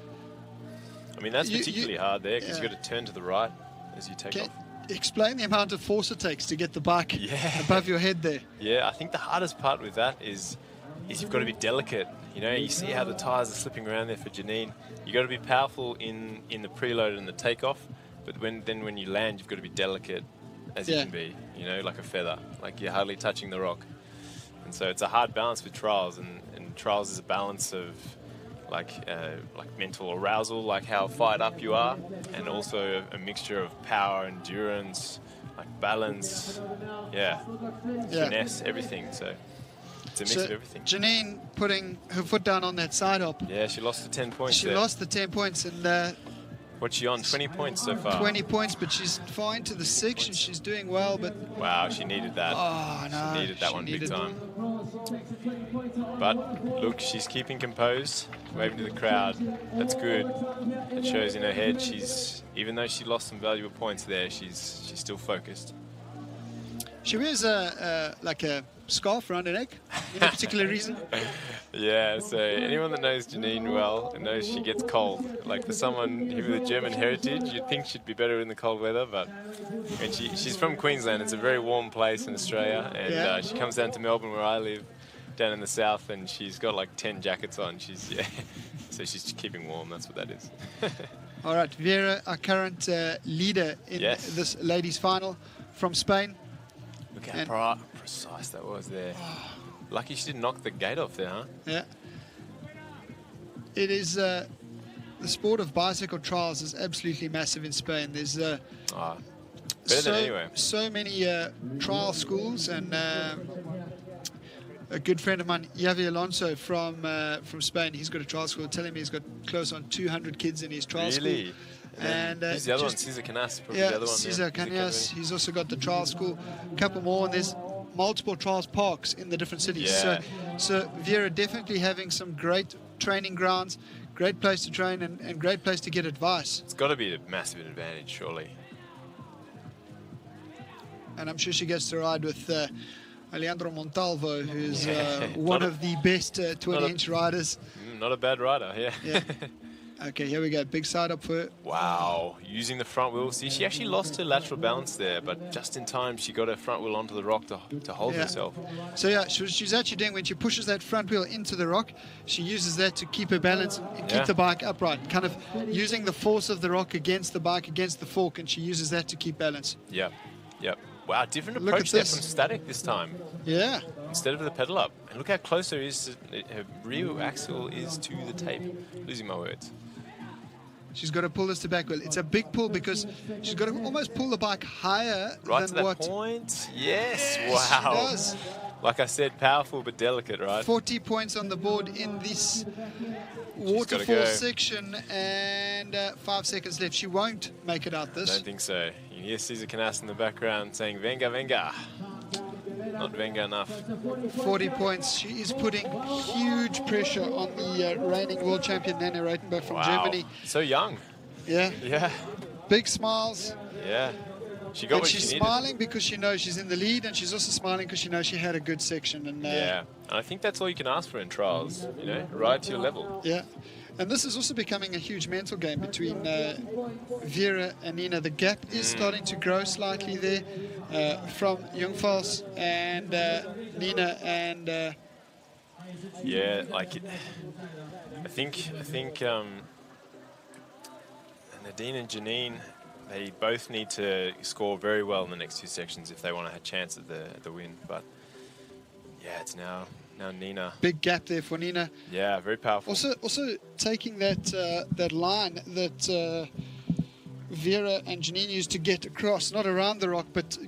I mean, that's particularly hard there because you've got to turn to the right as you take off. Explain the amount of force it takes to get the bike above your head there. Yeah, I think the hardest part with that is you've got to be delicate. You know, you see how the tyres are slipping around there for Janine. You've got to be powerful in the preload and the takeoff, but when you land, you've got to be delicate as you can be, you know, like a feather, like you're hardly touching the rock. And so it's a hard balance with trials, and trials is a balance of like mental arousal, like how fired up you are, and also a mixture of power, endurance, like balance, finesse, everything. So it's a mix of everything. Janine putting her foot down on that side hop. Yeah, she lost the 10 points. She lost the 10 points, and what's she on? 20 points so far. 20 points, but she's far into the section. She's doing well, but wow, she needed that. Oh no, she needed that one big time. But look, she's keeping composed, waving to the crowd. That's good. It shows in her head. Even though she lost some valuable points there, she's still focused. She wears a scarf around her neck. Any particular reason? Yeah, so anyone that knows Janine well knows she gets cold. Like for someone with a German heritage, you'd think she'd be better in the cold weather, but when she's from Queensland. It's a very warm place in Australia, and she comes down to Melbourne where I live, down in the south, and she's got like 10 jackets on. So she's keeping warm. That's what that is. All right, Vera, our current leader in this ladies' final from Spain. Look how precise that was there. Lucky she didn't knock the gate off there, huh? Yeah. It is the sport of bicycle trials is absolutely massive in Spain. There's better than anywhere. So many trial schools, and a good friend of mine, Javi Alonso from Spain, he's got a trial school. Telling me he's got close on 200 kids in his trial school. And who's the other one? Cesar Canas, probably the other one. Cesar Canas. He's also got the trial school. A couple more, and there's multiple trials parks in the different cities. Yeah. So Vera definitely having some great training grounds, great place to train, and great place to get advice. It's got to be a massive advantage, surely. And I'm sure she gets to ride with Alejandro Montalvo, who's one of the best 20-inch riders. Not a bad rider, yeah. Okay, here we go. Big side up for her. Wow, using the front wheel. See, she actually lost her lateral balance there, but just in time she got her front wheel onto the rock to hold herself. So yeah, she's actually doing, when she pushes that front wheel into the rock, she uses that to keep her balance and keep the bike upright, kind of using the force of the rock against the bike, against the fork, and she uses that to keep balance. Yep. Wow, different approach there from static this time. Yeah. Instead of the pedal up. And look how close her rear axle is to the tape. Losing my words. She's got to pull this to back wheel. It's a big pull because she's got to almost pull the bike higher right than to that point. Yes. Wow. She does. Like I said, powerful but delicate, right? 40 points on the board in this waterfall section, and 5 seconds left. She won't make it out this. I don't think so. You hear Cesar Canas in the background saying, "Venga, venga." Not venga enough. 40 points. She is putting huge pressure on the reigning world champion Nana Rotenberg from Germany. So young. Yeah. Yeah. Big smiles. Yeah. She got what she needed. She's smiling because she knows she's in the lead, and she's also smiling because she knows she had a good section. And and I think that's all you can ask for in trials. You know, ride to your level. Yeah. And this is also becoming a huge mental game between Vera and Nina. The gap is starting to grow slightly there from Jungfals and Nina and... I think Nadine and Janine, they both need to score very well in the next 2 sections if they want to have a chance at the win. But yeah, it's now Nina. Big gap there for Nina. Yeah, very powerful. Also taking that line that Vera and Janine used to get across, not around the rock, but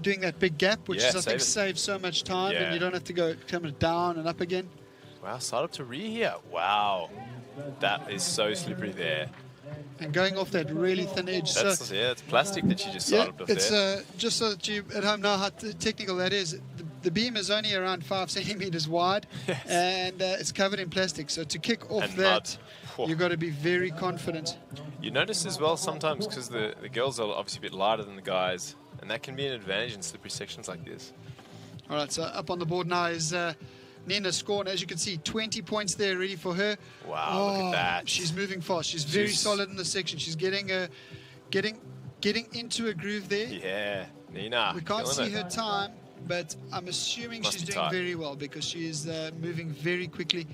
doing that big gap, which I think saves so much time, and you don't have to go coming down and up again. Wow, side up to rear here. Wow. That is so slippery there. And going off that really thin edge. That's, yeah, it's plastic that she just side up off it's there. just so that you at home know how technical that is. The beam is only around 5 centimeters wide, Yes. and it's covered in plastic. So to kick off And that, mud. you've got to be very confident. You notice as well sometimes, because the girls are obviously a bit lighter than the guys, and that can be an advantage in slippery sections like this. All right, so up on the board now is Nina Scorn. As you can see, 20 points there ready for her. Wow, look at that. She's moving fast. She's very solid in the section. She's getting into a groove there. Yeah, Nina. We can't see killing it. her time, but I'm assuming Must she's be doing tight. very well because she is moving very quickly.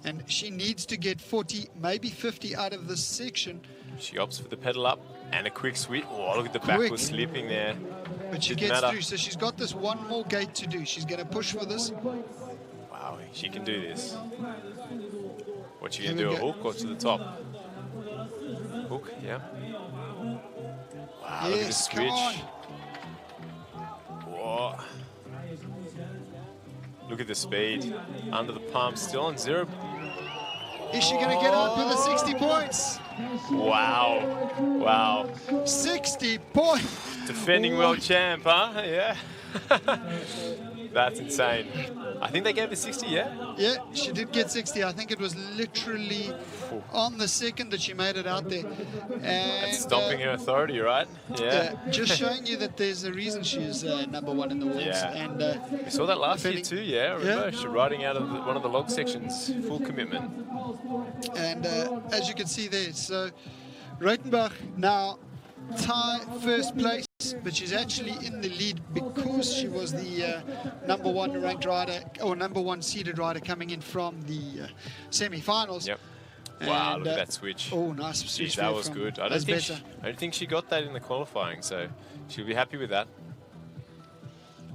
And she needs to get 40, maybe 50 out of this section. She opts for the pedal up and a quick sweep. Oh, look at the Quick. backward slipping there. But she Didn't gets matter. through. So she's got this one more gate to do. She's going to push for this. Wow, she can do this. What you Here gonna we do, a go. hook or to the top? Hook, yeah. Wow, look at the Yes, come on. switch. Whoa. Look at the speed. Under the pump, still on 0. Is she going to get out with the 60 points? Wow. Wow. 60 points. Defending world champ, huh? Yeah. That's insane. I think they gave her 60, yeah? Yeah, she did get 60. I think it was literally on the second that she made it out there. And That's stomping her authority, right? Yeah. just showing you that there's a reason she is number one in the world. Yeah. And We saw that last year defending- too, yeah? Remember? Yeah. She riding out of one of the log sections, full commitment. And as you can see there, so Reutenbach now tie first place, but she's actually in the lead because she was the number one ranked rider or number one seeded rider coming in from the semi-finals. Yep. Wow, And, look at that switch. Oh, nice switch. Jeez, that there was from good. I don't Asbeta. think she got that in the qualifying, so she'll be happy with that.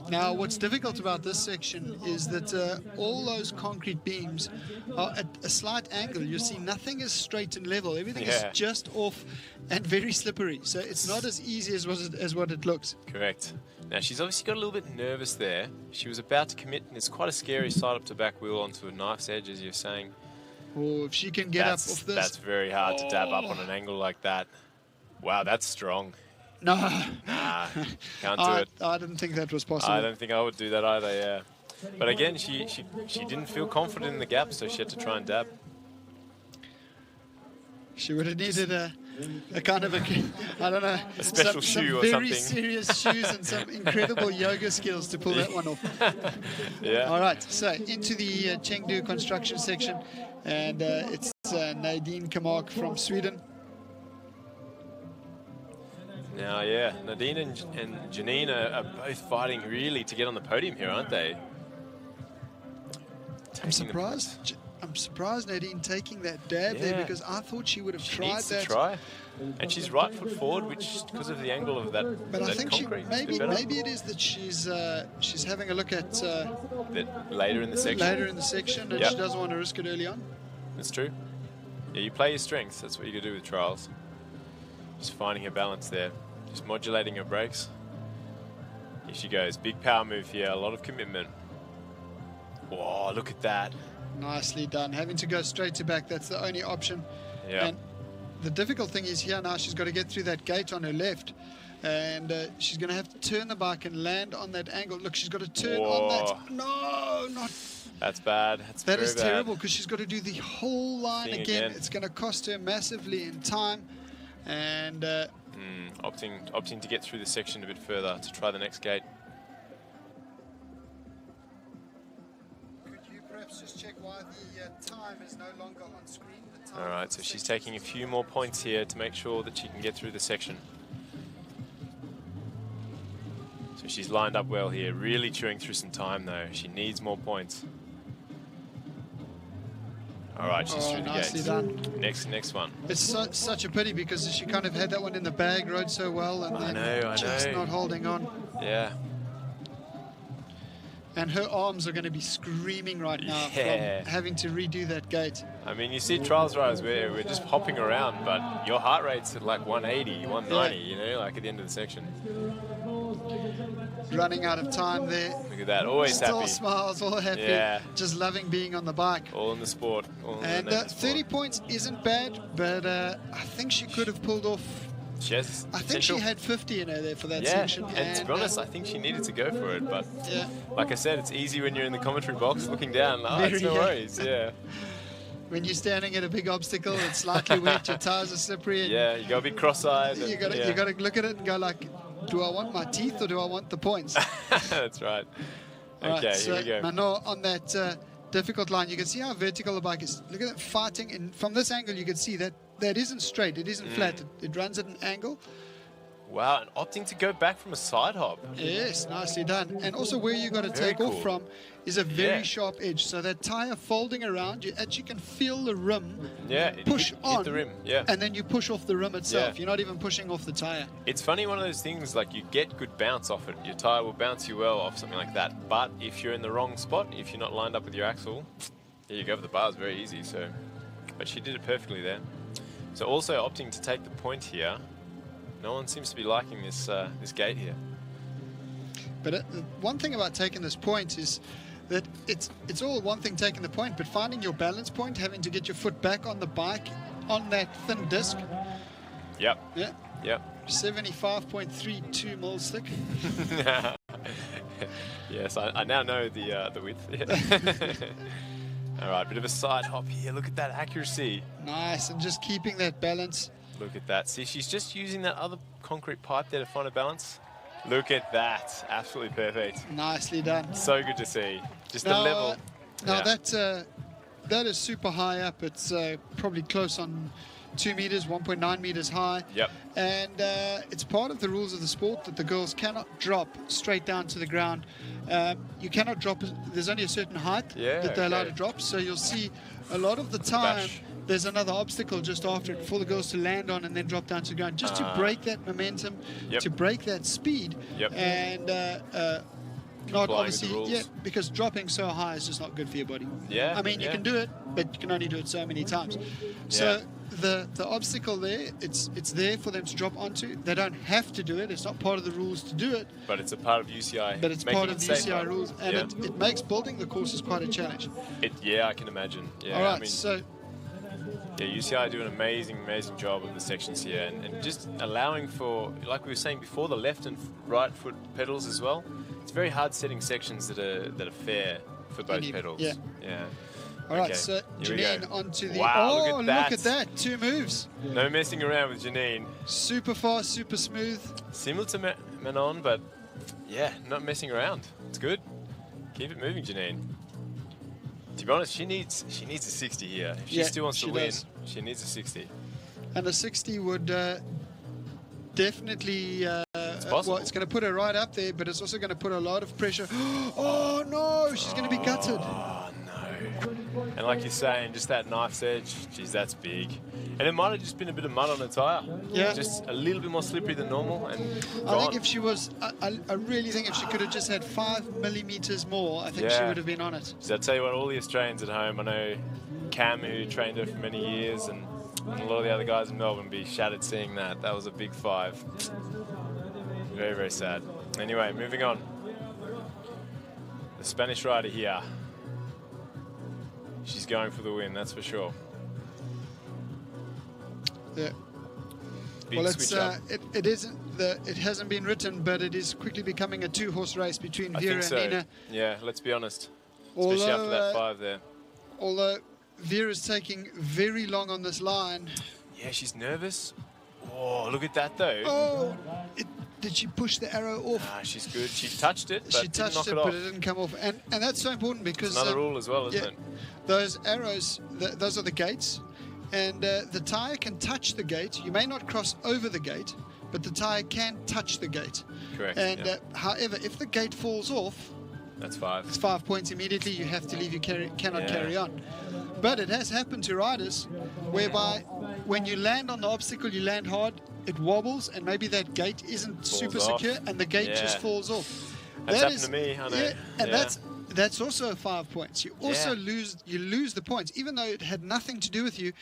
Now, what's difficult about this section is that all those concrete beams are at a slight angle. You see, nothing is straight and level. Everything Yeah. is just off and very slippery. So it's not as easy as what it looks. Correct. Now, she's obviously got a little bit nervous there. She was about to commit, and it's quite a scary side up to back wheel onto a knife's edge, as you're saying. Or if she can get up off this. That's very hard to dab up on an angle like that. Wow, that's strong. No. Nah, can't do it. I didn't think that was possible. I don't think I would do that either, yeah. But again, she didn't feel confident in the gap, so she had to try and dab. She would have needed a kind of I don't know, A special some shoe or very something. serious shoes and some incredible yoga skills to pull that one off. Yeah. All right, so into the Chengdu construction section, and it's Nadine Kamark from Sweden. Now, yeah, Nadine and Janine are both fighting really to get on the podium here, aren't they? I'm surprised Nadine taking that dab there Yeah. because I thought she would have She tried needs that. to try. And she's right foot forward, which because of the angle of that, But I that think concrete, it's a bit better. maybe it is that she's having a look at That later in the section. later in the section and Yep. she doesn't want to risk it early on. That's true. Yeah, you play your strengths. That's what you can do with trials. Just finding her balance there. Just modulating her brakes. Here she goes. Big power move here. A lot of commitment. Whoa, look at that. Nicely done. Having to go straight to back, that's the only option. Yeah. And the difficult thing is here now she's got to get through that gate on her left. And she's going to have to turn the bike and land on that angle. Look, she's got to turn on that. No, not. That's bad. That very is bad. terrible because she's got to do the whole line Thing again. again. It's going to cost her massively in time. And Opting to get through the section a bit further to try the next gate. could you perhaps just check why the time is no longer on screen? The time All right, so she's taking a few more points here to make sure that she can get through the section. So she's lined up well here, really chewing through some time though. She needs more points. All right, she's through the nicely gates. done. Next one. It's such a pity because she kind of had that one in the bag, rode so well, and I then know. just not holding on. Yeah. And her arms are going to be screaming right now Yeah. from having to redo that gate. I mean, you see trials riders where we're just hopping around, but your heart rate's at like 180, 190, you know, like at the end of the section. running out of time there. Look at that, always Still happy. smiles, all happy, Yeah. just loving being on the bike. All in the sport. All in And the name of 30 sport. points isn't bad, but I think she could have pulled off. She has I think potential. she had 50 in her there for that Yeah, section. and to be honest, I think she needed to go for it. But yeah, like I said, it's easy when you're in the commentary box looking down. Oh, it's no Very, worries. Yeah. when you're standing at a big obstacle, it's slightly wet, your tires are slippery, and Yeah, you got to be cross-eyed. you got to look at it and go like, do I want my teeth or do I want the points? That's right. All Okay, right, so here we go. Manon on that difficult line, you can see how vertical the bike is. Look at that fighting, and from this angle you can see that isn't straight, it isn't flat, it runs at an angle. Wow, and opting to go back from a side hop. Yes, nicely done. And also where you got to Very take off cool. from is a very Yeah. sharp edge. So that tire folding around, you actually can feel the rim Yeah, it push hit on, the rim. Yeah. and then you push off the rim itself. Yeah. You're not even pushing off the tire. It's funny, one of those things, like you get good bounce off it. Your tire will bounce you well off something like that. But if you're in the wrong spot, if you're not lined up with your axle, yeah, you go over the bars very easy. So, but she did it perfectly there. So also opting to take the point here. No one seems to be liking this this gate here. But one thing about taking this point is that it's all one thing taking the point, but finding your balance point, having to get your foot back on the bike on that thin disc. Yep. Yeah, Yep. 75.32 mils thick. Yes, I now know the width. All right, bit of a side hop here. Look at that accuracy. Nice, and just keeping that balance. Look at that. See, she's just using that other concrete pipe there to find a balance. Look at that. Absolutely perfect. Nicely done. So good to see. Just the Now, level. Now Yeah. that is super high up. It's probably close on 2 meters, 1.9 meters high. Yep. And it's part of the rules of the sport that the girls cannot drop straight down to the ground. You cannot drop. There's only a certain height Yeah, that they're allowed okay. to drop. So you'll see a lot of the time Bash. there's another obstacle just after it for the girls to land on and then drop down to the ground, just to break that momentum, Yep. to break that speed. Yep. And not Complying with the obviously, rules. yeah, because dropping so high is just not good for your body. Yeah, I mean, you yeah. can do it, but you can only do it so many times. So the obstacle there, it's there for them to drop onto. They don't have to do it. It's not part of the rules to do it, But it's a part of UCI. but it's making part it of the safer. UCI rules, and Yeah. it makes building the courses quite a challenge. Yeah, I can imagine. Yeah, All right, I mean, so yeah, UCI do an amazing job of the sections here, and just allowing for, like we were saying before, the left and right foot pedals as well. It's very hard setting sections that are fair for both Any- pedals. yeah. Yeah. all right, Okay, so here we go. Janine onto the. Wow, oh, look at that. 2 moves. No messing around with Janine. Super fast, super smooth. Similar to Manon, but yeah, not messing around. It's good. Keep it moving, Janine. To be honest, she needs a 60 here. If she Yeah, still wants she to win, does. she needs a 60. And a 60 would definitely. possible. Well, it's going to put her right up there, but it's also going to put a lot of pressure. Oh no, she's going to be gutted. Oh no. And like you're saying, just that knife's edge, geez, that's big. And it might have just been a bit of mud on the tyre. Yeah. Just a little bit more slippery than normal. And I think if she was, I really think if she could have just had 5 millimeters more, I think she Yeah. would have been on it. I'll tell you what, all the Australians at home, I know Cam, who trained her for many years, and a lot of the other guys in Melbourne be shattered seeing that. That was a big 5. Very, very sad. Anyway, moving on. The Spanish rider here. She's going for the win, that's for sure. Yeah. Big Well, it's switch up. it hasn't been written, but it is quickly becoming a 2-horse race between I Vera think so. and Nina. Yeah, let's be honest. Especially after that 5 there. Although Vera's taking very long on this line. Yeah, she's nervous. Oh, look at that though. Oh, did she push the arrow off? Ah, she's good. She touched it, but She didn't touched knock it, it off. but it didn't come off. And that's so important because It's another rule as well, isn't yeah, it? those arrows, those are the gates, and the tyre can touch the gate. You may not cross over the gate, but the tyre can touch the gate. Correct. And yeah. however, if the gate falls off, That's 5. it's 5 points immediately. You have to leave. You cannot Yeah. carry on. But it has happened to riders whereby when you land on the obstacle, you land hard, it wobbles, and maybe that gate isn't super off. secure, and the gate Yeah. just falls off. That's That happened to me, I know. Yeah, and Yeah. that's also 5 points. You also lose the points, even though it had nothing to do with you.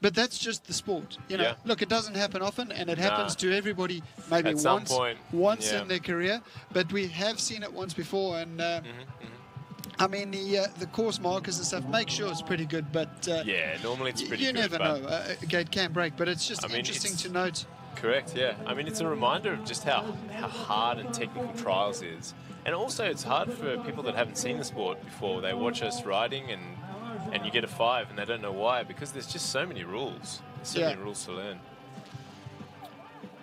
But that's just the sport. You know, look, it doesn't happen often, and it happens to everybody maybe At some point. once in their career. But we have seen it once before, and I mean the course markers and stuff make sure it's pretty good. But yeah, normally it's pretty good. You never know. A gate can break, but it's just interesting to note. Correct, yeah. I mean, it's a reminder of just how hard and technical trials is. And also, it's hard for people that haven't seen the sport before. They watch us riding and you get a 5 and they don't know why, because there's just so many rules. There's so many rules to learn.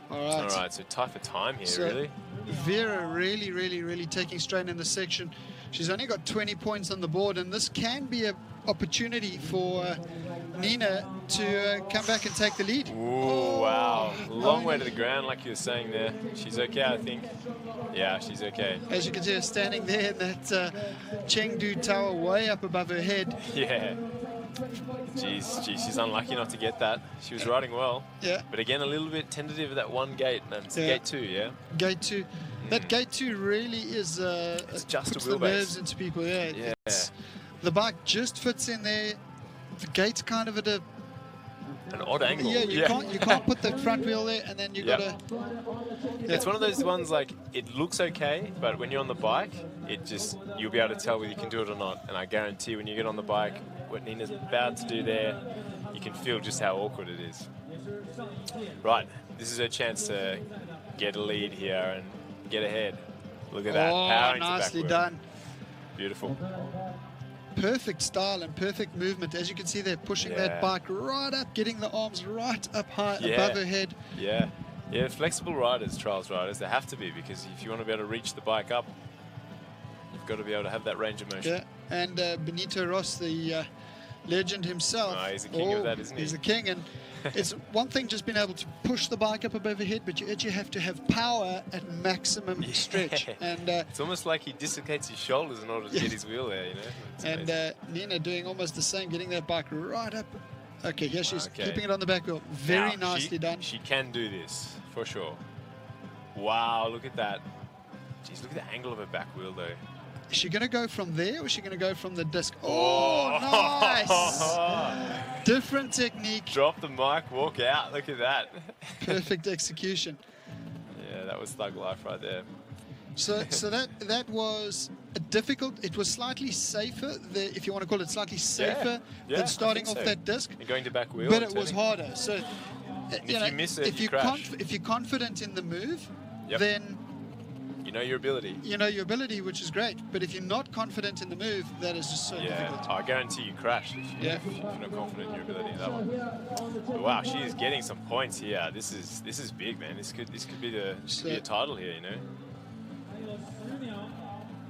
All right, so tight for time here, really. Vera really taking strain in the section. She's only got 20 points on the board, and this can be an opportunity for Nina to come back and take the lead. Ooh, wow. Long way to the ground, like you were saying there. She's okay, I think. Yeah, she's okay. As you can see her standing there in that Chengdu tower way up above her head. Yeah. Jeez, she's unlucky not to get that. She was riding well. Yeah. But again, a little bit tentative of that one gate. And it's gate 2, yeah? Gate 2. That gate 2 really is... it's just puts a wheelbase. The nerves into people, yeah. The bike just fits in there. The gate's kind of at an odd angle. Yeah, you can't put the front wheel there, and then you gotta. It's one of those ones like it looks okay, but when you're on the bike, you'll be able to tell whether you can do it or not. And I guarantee when you get on the bike, what Nina's about to do there, you can feel just how awkward it is. Right, this is her chance to get a lead here and get ahead. Look at that. Power into nicely back wheel. done. Beautiful. Perfect style and perfect movement. As you can see, they're pushing that bike right up, getting the arms right up high above her head. Yeah, flexible riders, trials riders, they have to be, because if you want to be able to reach the bike up, you've got to be able to have that range of motion. Yeah, and Benito Ross, the legend himself. Oh, he's a king of that, isn't he? He's a king, and it's one thing just being able to push the bike up above your head, but you actually have to have power at maximum stretch. And it's almost like he dislocates his shoulders in order to get his wheel there, you know. It's and Nina doing almost the same, getting that bike right up. Okay, yeah, she's keeping it on the back wheel. Very nicely done. She can do this, for sure. Wow, look at that. Jeez, look at the angle of her back wheel, though. Is she going to go from there, or is she going to go from the disc? Oh, nice! Different technique. Drop the mic, walk out. Look at that. Perfect execution. Yeah, that was thug life right there. So that was difficult. It was slightly safer, if you want to call it slightly safer than starting off that disc. And going to back wheel. But it was harder. So if you miss it, you crash. If you're confident in the move, then you know your ability. You know your ability, which is great. But if you're not confident in the move, that is just so difficult. I guarantee you crash if you're not confident in your ability. That one. But wow, she is getting some points here. This is big, man. This could be a title here, you know.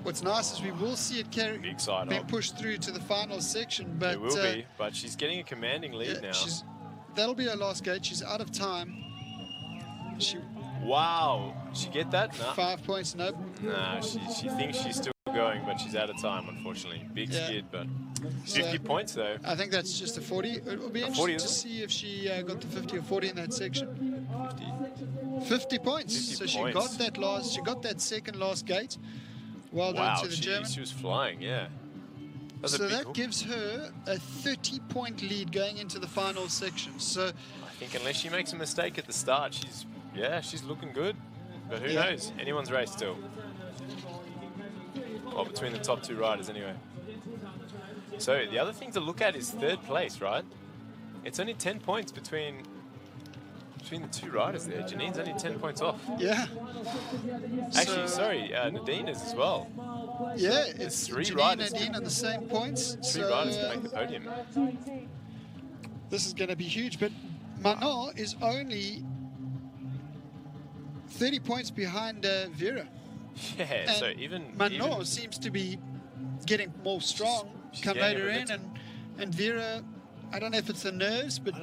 What's nice is we will see it being pushed through to the final section, but it will be. But she's getting a commanding lead now. That'll be her last gate. She's out of time. Wow, she get that? Nah. 5 points, nope. Nah, she thinks she's still going, but she's out of time, unfortunately. Big skid, but 50 points though. I think that's just a 40. It will be interesting to see if she got the 50 or 40 in that section. 50 points. So she got that she got that second last gate. Well done to the German. She was flying, yeah. So that gives her a 30-point lead going into the final section. So I think unless she makes a mistake at the start, she's looking good. But who knows? Anyone's race still. Well, between the top two riders anyway. So the other thing to look at is third place, right? It's only 10 points between the two riders there. Janine's only 10 points off. Yeah. Actually, sorry, Nadine is as well. Yeah, it's three Janine riders. and Nadine on the same points. Three riders to make the podium. This is going to be huge, but Manon is only 30 points behind Vera. Yeah, and so even Manon seems to be getting more strong come later in, and Vera, I don't know if it's the nerves, but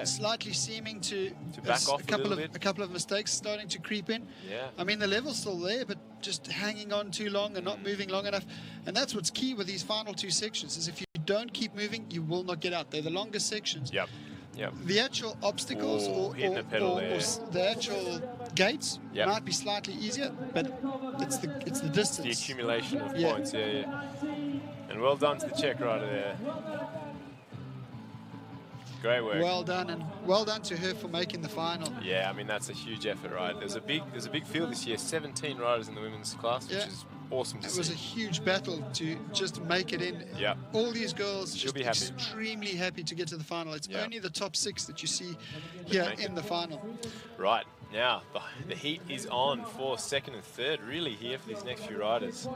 slightly seeming to back off a couple of mistakes starting to creep in. Yeah. I mean, the level's still there, but just hanging on too long and not moving long enough. And that's what's key with these final two sections, is if you don't keep moving, you will not get out. They're the longest sections. Yep. The actual obstacles or the actual gates might be slightly easier, but it's the distance. The accumulation of points, And well done to the Czech rider there. Great work. Well done, and well done to her for making the final. Yeah, I mean, that's a huge effort, right? There's a big field this year, 17 riders in the women's class, which is awesome to see. It was a huge battle to just make it in. Yeah. All these girls She'll just be happy. extremely happy to get to the final. It's Yeah. only the top 6 that you see here in the final. Right, now the heat is on for second and third, really, here for these next few riders.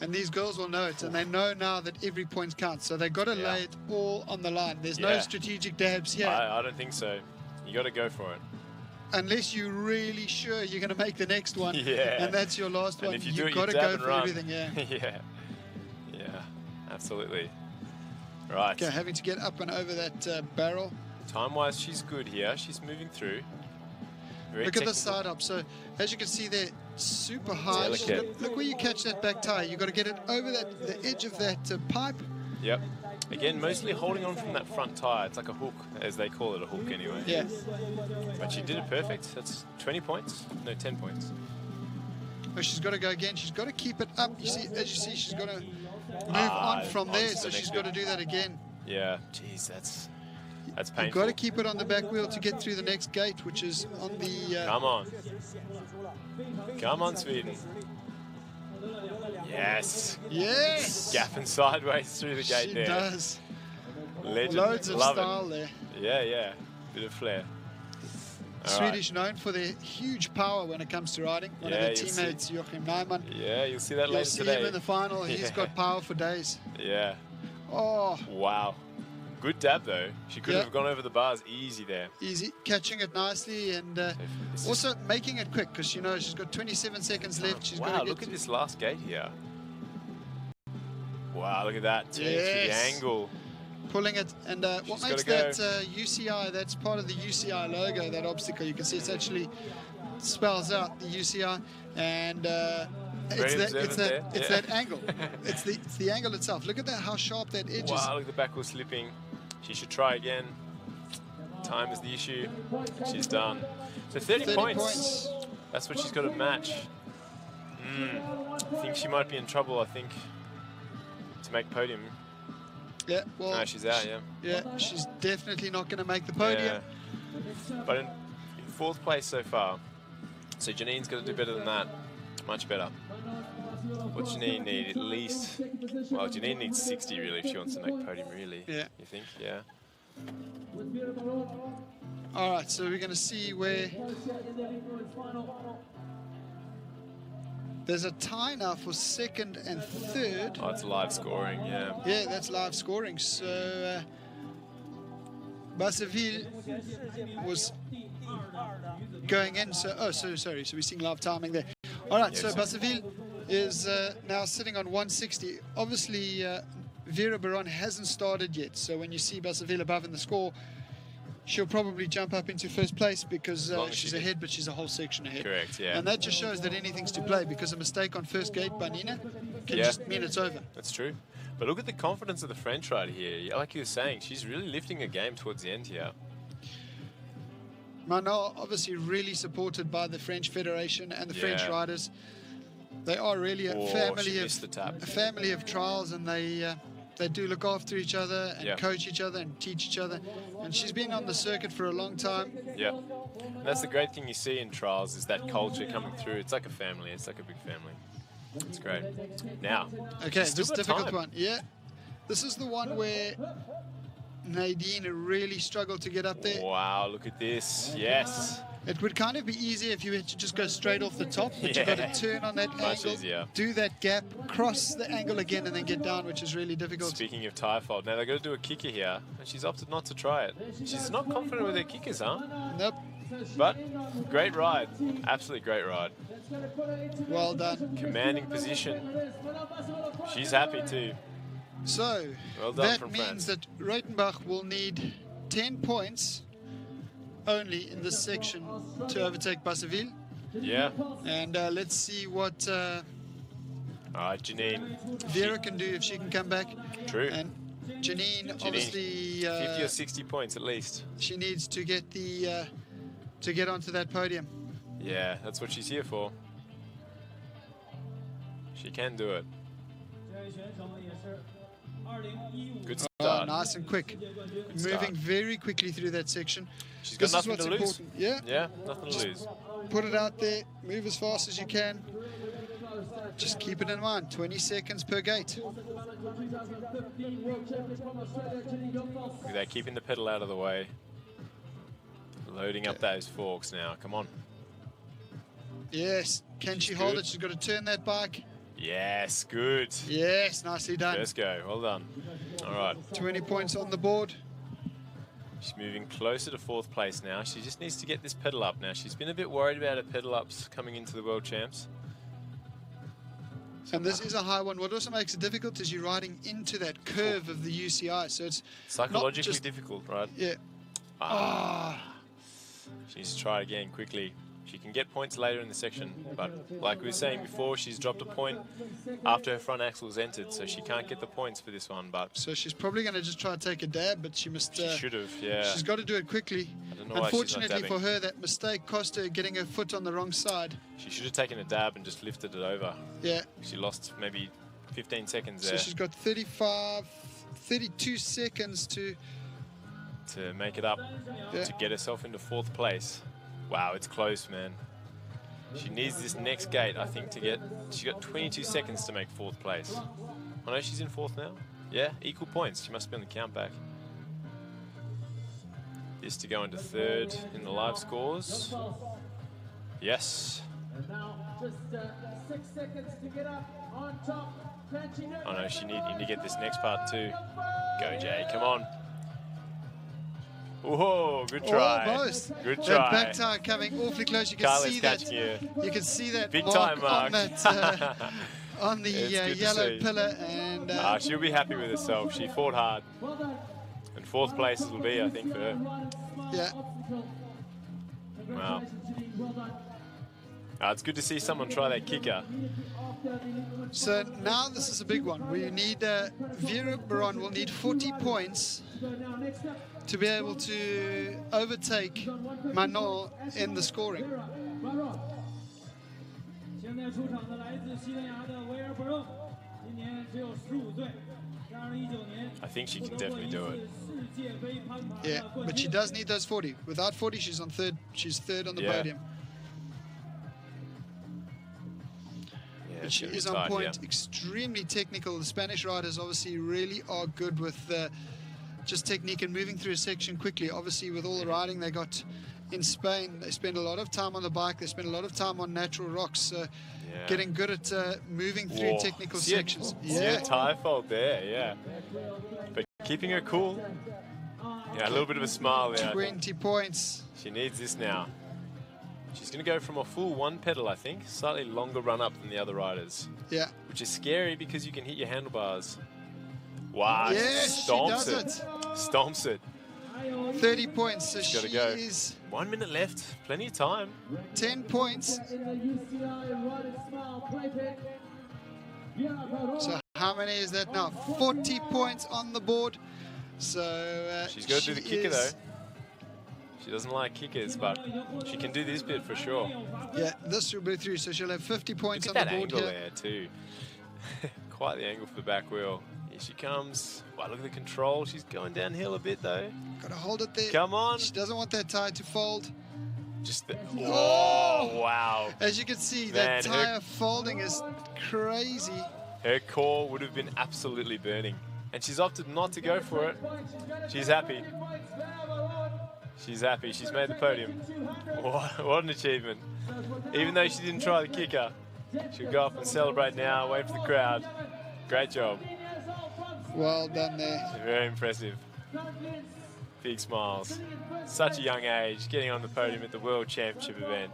And these girls will know it, and they know now that every point counts. So they've got to lay it all on the line. There's no strategic dabs here. I don't think so. You got to go for it. Unless you're really sure you're going to make the next one. Yeah. And that's your last one. If you You've got to go for run. everything, yeah. Yeah, absolutely. Right. Okay, having to get up and over that barrel. Time-wise, she's good here. She's moving through. Very Look at the technical. side up. So as you can see there, super high. Delicate. Look where you catch that back tire. You've got to get it over the edge of that pipe. Yep. Again, mostly holding on from that front tire. It's like a hook, as they call it, a hook anyway. Yeah. But she did it perfect. That's 20 points. No, 10 points. Oh, she's got to go again. She's got to keep it up. You see, as you see, she's got to move on from there. So she's got to do that again. Yeah. Jeez, that's painful. You've got to keep it on the back wheel to get through the next gate, which is on the... Come on. Come on, Sweden. Yes. Yes. Gapping sideways through the gate she there. does. Legend. Loads of Love style it. there. Yeah. Bit of flair. Swedish known for their huge power when it comes to riding. One of their teammates, Joachim Nijman. Yeah, you'll see that later You'll see today. him in the final. He's got power for days. Yeah. Oh. Wow. Good dab, though. She could have gone over the bars easy there. Easy. Catching it nicely and also making it quick because, you know, she's got 27 seconds left. She's got to get look at this last gate here. Wow, look at that. Turning through the angle. Pulling it. And what makes that UCI, that's part of the UCI logo, that obstacle. You can see it's actually spells out the UCI. And it's that angle. It's the angle itself. Look at that, how sharp that edge is. Wow, look at the back wheel slipping. She should try again. Time is the issue. She's done. So 30 points. That's what she's got to match. I think she might be in trouble, to make podium. Yeah, well... No, she's out, Yeah, she's definitely not going to make the podium. Yeah. But in fourth place so far. So Janine's got to do better than that. Much better. What Janine need? At least... Well, Janine needs 60, really, if she wants to make podium, really. Yeah. You think? Yeah. All right, so we're going to see where... There's a tie now for second and third. Oh, it's live scoring, yeah. Yeah, that's live scoring. So Basseville was going in. So sorry. So we're seeing live timing there. All right, so Basseville is now sitting on 160. Obviously, Vera Baron hasn't started yet. So when you see Basseville above in the score, she'll probably jump up into first place because she's ahead, but she's a whole section ahead. Correct, yeah. And that just shows that anything's to play because a mistake on first gate by Nina can just mean it's over. That's true. But look at the confidence of the French rider here. Like you were saying, she's really lifting her game towards the end here. Manon, obviously really supported by the French Federation and the French riders. They are really a family of trials, and they do look after each other and coach each other and teach each other. And she's been on the circuit for a long time. Yeah. And that's the great thing you see in trials, is that culture coming through. It's like a family. It's like a big family. It's great. Now, okay, this is a difficult one. Yeah. This is the one where Nadine really struggled to get up there. Wow, look at this. Yes. It would kind of be easier if you had to just go straight off the top, but you've got to turn on that angle, do that gap, cross the angle again, and then get down, which is really difficult. Speaking of tire fold, now they've got to do a kicker here, and she's opted not to try it. She's not confident with her kickers, huh? Nope. But great ride. Absolutely great ride. Well done. Commanding position. She's happy too. So, well done that means that Reutenbach will need 10 points only in this section to overtake Basseville. Yeah. And let's see what all right, Janine. Vera can do if she can come back. True. And Janine obviously 50 or 60 points at least. She needs to get the to get onto that podium. Yeah, that's what she's here for. She can do it. Good Oh, start. nice and quick. start. Moving very quickly through that section. She's got This is nothing what's to lose. important. Yeah. Yeah, nothing to lose. Put it out there. Move as fast as you can. Just keep it in mind. 20 seconds per gate. Look at that, keeping the pedal out of the way. Loading up those forks now. Come on. Yes. Can She's she hold good. it? She's got to turn that bike. Yes, good. Yes, nicely done. Let's go. Well done. All right. 20 points on the board. She's moving closer to 4th place now. She just needs to get this pedal up now. She's been a bit worried about her pedal ups coming into the World Champs. And this is a high one. What also makes it difficult is you're riding into that curve of the UCI. So it's Psychologically not just, difficult, right? yeah. She needs to try again quickly. She can get points later in the section, but like we were saying before, she's dropped a point after her front axle was entered, so she can't get the points for this one. But So she's probably going to just try to take a dab, but she must. she should have, yeah. She's got to do it quickly. I don't know why she's not Unfortunately for dabbing. her, that mistake cost her getting her foot on the wrong side. She should have taken a dab and just lifted it over. Yeah. She lost maybe 15 seconds So there she's got 32 seconds to. make it up, Yeah. to get herself into 4th place. Wow, it's close, man. She needs this next gate, I think, to get... She got 22 seconds to make 4th place. Oh no, she's in 4th now? Yeah, equal points. She must be on the count back. This to go into 3rd in the live scores. Yes. And now just 6 seconds to get up on top. Can she do it? Oh no, you need to get this next part too. Go, Jay, come on. Whoa, good try. Almost. Good That try. back tire coming awfully close. You can Carla's see that. catching you. You can see that Big mark time mark. on that on the It's good to yellow see. pillar, and She'll be happy with herself. She fought hard. Well done. And 4th place will be, I think, for her. yeah. Wow. Congratulations, well done. It's good to see someone try that kicker. So now this is a big one. We need Vera Baron will need 40 points to be able to overtake Manon in the scoring. I think she can definitely do it. Yeah, but she does need those 40. Without 40, she's on third. She's third on the Yeah. podium. Yeah, But it's she gonna be is on tight, point. yeah. Extremely technical. The Spanish riders obviously really are good with just technique and moving through a section quickly. Obviously, with all the riding they got in Spain, they spend a lot of time on the bike. They spend a lot of time on natural rocks. So Yeah. getting good at moving through Whoa. technical See a- sections. See a tire fault there, yeah. But keeping her cool. Yeah, a little bit of a smile there. 20 points. She needs this now. She's going to go from a full 1 pedal, I think. Slightly longer run up than the other riders. Yeah. Which is scary because you can hit your handlebars. Wow, Yes, she stomps does it. it. Stomps it. 30 points. So She's gotta she go. is 1 minute left. Plenty of time. 10 points. In the UCI Riding Smile playpen. So how many is that now? 40 points on the board. So She's got to do the she kicker, though. is- She doesn't like kickers, but she can do this bit for sure. Yeah, this will be through. So she'll have 50 points Look on at the that board angle here. there, too. Quite the angle for the back wheel. Here she comes. Wow, look at the control. She's going downhill a bit, though. Got to hold it there. Come on. She doesn't want that tire to fold. Just the, oh, wow. As you can see, Man, that tire folding is crazy. Her core would have been absolutely burning. And she's opted not to go for it. She's happy. She's happy. She's made the podium. What an achievement. Even though she didn't try the kicker, she'll go up and celebrate now, wait for the crowd. Great job. Well done there. Very impressive. Big smiles. Such a young age, getting on the podium at the World Championship event.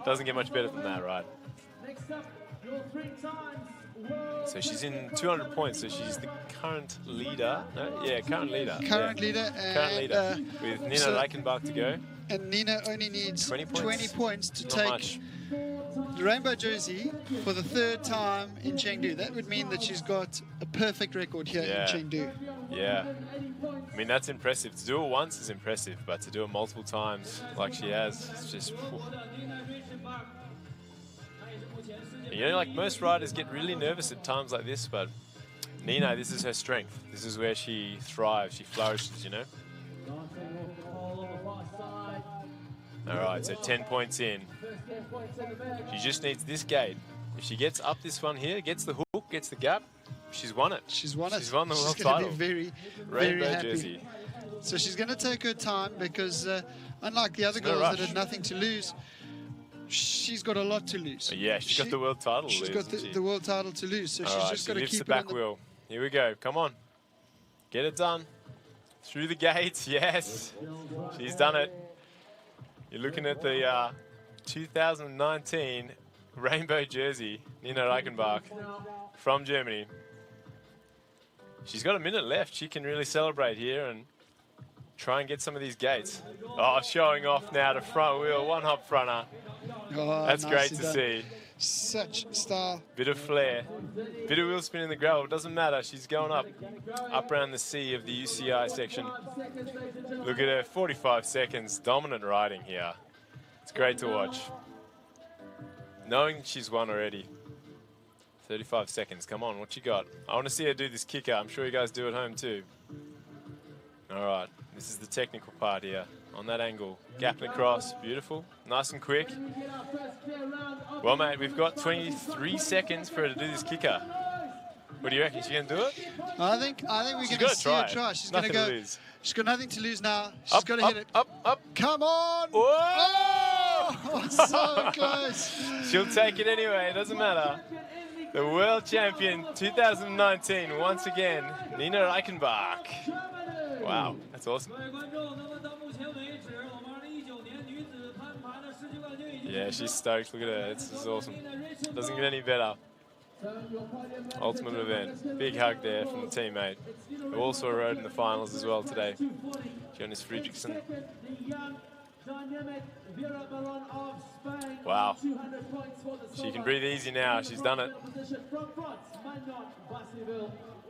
Doesn't get much better than that, right? Next up, your 3 times. So she's in 200 points, so she's the current leader. No? Yeah, current leader. Current yeah. leader. And, Current leader. With Nina so- Reichenbach to go. And Nina only needs 20 points. 20 points to Not take much. the rainbow jersey for the 3rd time in Chengdu. That would mean that she's got a perfect record here Yeah. in Chengdu. Yeah. I mean, that's impressive. To do it once is impressive, but to do it multiple times like she has, it's just... You know, like most riders get really nervous at times like this, but Nina, this is her strength. This is where she thrives, she flourishes, you know? All right, so 10 points in. She just needs this gate. If she gets up this one here, gets the hook, gets the gap, she's won it. She's won it. She's won the world She's gonna title. be very, Rainbow very happy. jersey. So she's going to take her time because unlike the other There's no girls that rush. had nothing to lose, she's got a lot to lose. Yeah, she's got the world title. She's got the world title to lose, so All she's right, just she got to lifts keep the it back wheel. Here we go. Come on. Get it done. Through the gates. Yes. She's done it. You're looking at the 2019 rainbow jersey, Nina Reichenbach from Germany. She's got a minute left. She can really celebrate here and try and get some of these gates. Oh, showing off now to front wheel, one hop fronter. Oh, That's great nicely to done. see. Such style. Bit of flair, bit of wheel spin in the gravel. Doesn't matter. She's going up around the sea of the UCI section. Look at her, 45 seconds, dominant riding here. It's great to watch. Knowing she's won already. 35 seconds. Come on, what you got? I want to see her do this kicker. I'm sure you guys do at home too. All right, this is the technical part here. On that angle, gapping across, beautiful, nice and quick. Well, mate, we've got 23 seconds for her to do this kicker. What do you reckon? She's gonna do it? I think we're She's going to see her it. try. She's Nothing going to to go. lose. She's got nothing to lose now. She's got to hit it. Up. Come on! Whoa! Oh, so close. She'll take it anyway. It doesn't matter. The world champion 2019 once again, Nina Reichenbach. Wow, that's awesome. Yeah, she's stoked. Look at her. This is awesome. Doesn't get any better. Ultimate event. Big hug there from the teammate, who also rode in the finals as well today. Jonas Friedrichsen. Wow. She can breathe easy now. She's done it.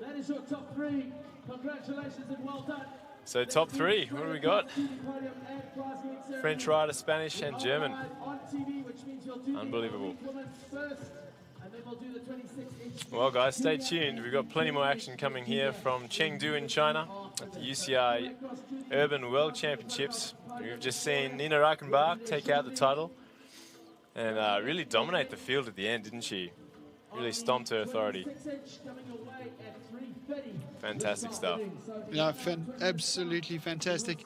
That is your top three. Congratulations and well done. So top three, what do we got? French rider, Spanish and German. Unbelievable. Well guys, stay tuned. We've got plenty more action coming here from Chengdu in China at the UCI Urban World Championships. We've just seen Nina Reichenbach take out the title and really dominate the field at the end, didn't she? Really stomped her authority. Fantastic stuff. Yeah, absolutely fantastic.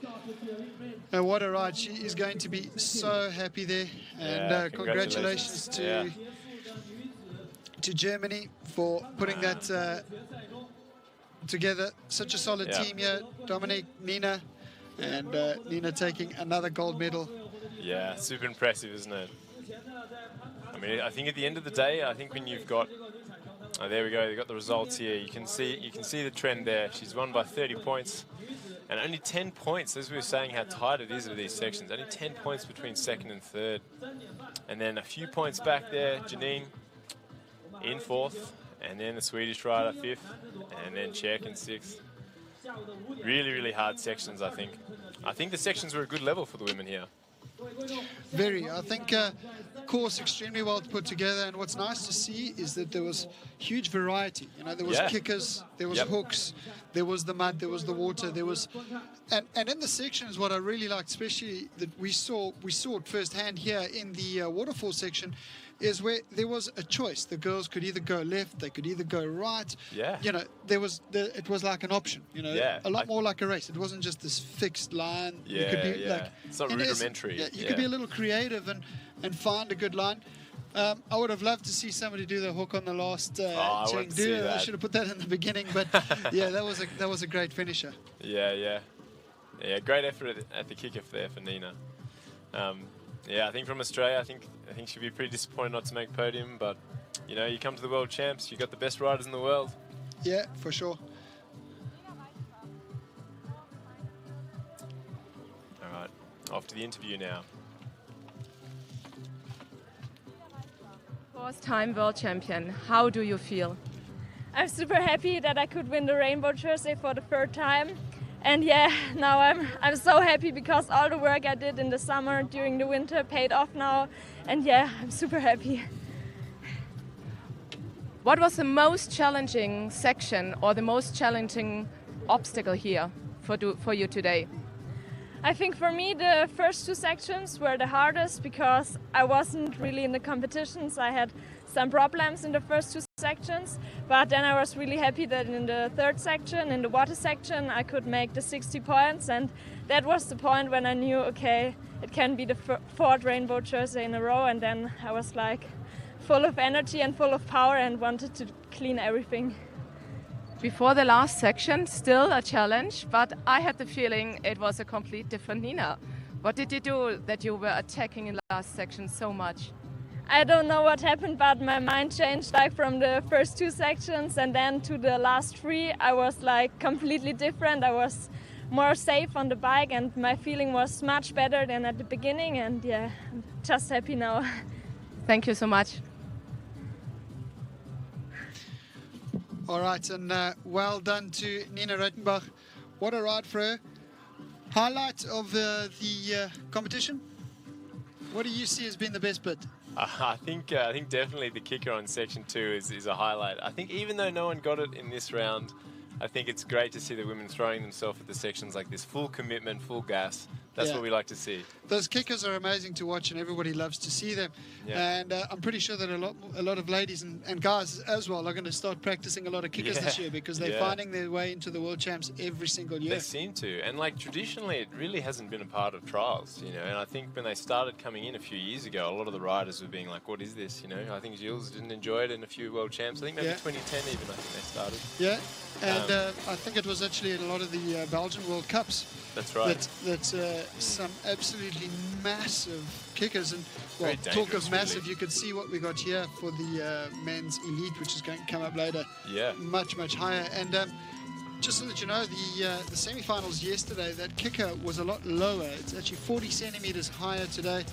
And what a ride. She is going to be so happy there. And Yeah, congratulations to Germany for putting that together. Such a solid team here. Dominic, Nina, and Nina taking another gold medal. Yeah, super impressive, isn't it? I mean, I think at the end of the day, I think when you've got, oh, there we go, you've got the results here. You can see the trend there. She's won by 30 points, and only 10 points, as we were saying how tight it is with these sections. Only 10 points between second and third, and then a few points back there. Janine in fourth, and then the Swedish rider fifth, and then Czech in sixth. Really, really hard sections, I think. I think the sections were a good level for the women here. Very. I think course extremely well put together, and what's nice to see is that there was huge variety. You know, there was kickers, there was hooks, there was the mud, there was the water, there was, and in the sections, what I really liked, especially that we saw it firsthand here in the waterfall section, is where there was a choice. The girls could either go left, they could either go right. Yeah. You know, it was like an option. You know, a lot more like a race. It wasn't just this fixed line. Yeah, you could be like, it's not rudimentary. You could be a little creative and find a good line. I would have loved to see somebody do the hook on the last Chengdu. I should have put that in the beginning, but yeah, that was a great finisher. Yeah, great effort at the kick-off there for Nina. Yeah, I think from Australia, I think she'd be pretty disappointed not to make podium, but you know, you come to the World Champs, you got the best riders in the world. Yeah, for sure. All right, off to the interview now. Fourth-time world champion. How do you feel? I'm super happy that I could win the rainbow jersey for the third time. And yeah, now I'm so happy because all the work I did in the summer during the winter paid off now. And yeah, I'm super happy. What was the most challenging section or the most challenging obstacle here for you today? I think for me the first two sections were the hardest because I wasn't really in the competitions. I had some problems in the first two sections, but then I was really happy that in the third section, in the water section, I could make the 60 points, and that was the point when I knew, okay, it can be the fourth rainbow jersey in a row, and then I was like full of energy and full of power and wanted to clean everything. Before the last section, still a challenge, but I had the feeling it was a complete different Nina. What did you do that you were attacking in the last section so much? I don't know what happened, but my mind changed like from the first two sections and then to the last three. I was like completely different. I was more safe on the bike and my feeling was much better than at the beginning, and yeah, I'm just happy now. Thank you so much. All right, and well done to Nina Reitenbach. What a ride for her. Highlight of the competition? What do you see as being the best bit? I think definitely the kicker on section 2 is a highlight. I think even though no one got it in this round, I think it's great to see the women throwing themselves at the sections like this, full commitment, full gas. That's what we like to see. Those kickers are amazing to watch, and everybody loves to see them. Yeah. And I'm pretty sure that a lot of ladies and guys as well are going to start practicing a lot of kickers this year, because they're finding their way into the World Champs every single year. They seem to, and like traditionally, it really hasn't been a part of trials, you know. And I think when they started coming in a few years ago, a lot of the riders were being like, "What is this?" You know. I think Gilles didn't enjoy it in a few World Champs. I think maybe 2010 even. I think they started. Yeah. And I think it was actually in a lot of the Belgian World Cups. That's right. That's some absolutely massive kickers. And well, talk of massive, really. You could see what we got here for the men's elite, which is going to come up later. Yeah. Much, much higher. And just so that you know, the semi-finals yesterday, that kicker was a lot lower. It's actually 40 centimeters higher today.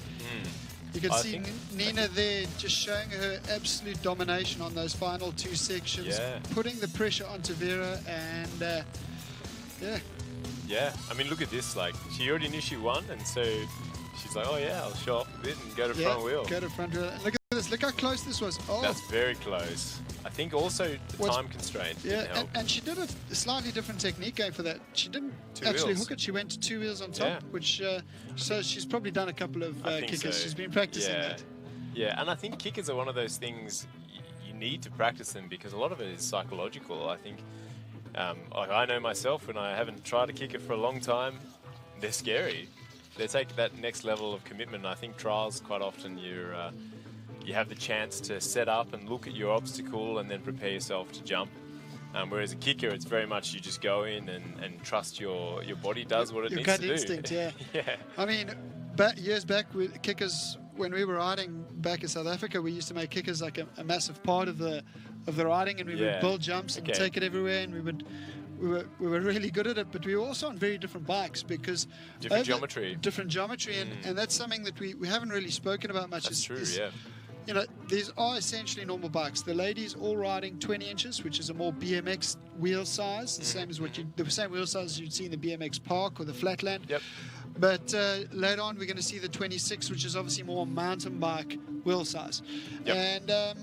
You can see Nina there just showing her absolute domination on those final two sections, putting the pressure onto Vera, and Yeah, I mean, look at this. Like, she already knew she won, and so she's like, "Oh yeah, I'll show off a bit and go to front wheel." Go to front wheel. And look at this. Look how close this was. Oh, that's very close. I think also the time constraint. Yeah, and she did a slightly different technique going for that. She didn't actually hook it. She went to 2 wheels on top, which so she's probably done a couple of kickers. So. She's been practicing that. Yeah, and I think kickers are one of those things you need to practice them, because a lot of it is psychological. I think, like I know myself, when I haven't tried a kicker for a long time, they're scary. They take that next level of commitment. I think trials quite often you have the chance to set up and look at your obstacle and then prepare yourself to jump. Whereas a kicker, it's very much you just go in and trust your body does what it needs to do. Your gut instinct, yeah. Yeah. I mean, years back, with kickers, when we were riding back in South Africa, we used to make kickers like a massive part of the riding, and we would build jumps and take it everywhere, and we were really good at it, but we were also on very different bikes, because different geometry, and that's something that we haven't really spoken about much. That's true, yeah. You know, these are essentially normal bikes. The ladies all riding 20 inches, which is a more BMX wheel size, the same as the same wheel size you'd see in the BMX park or the flatland. Yep. But later on, we're going to see the 26, which is obviously more mountain bike wheel size. Yep. And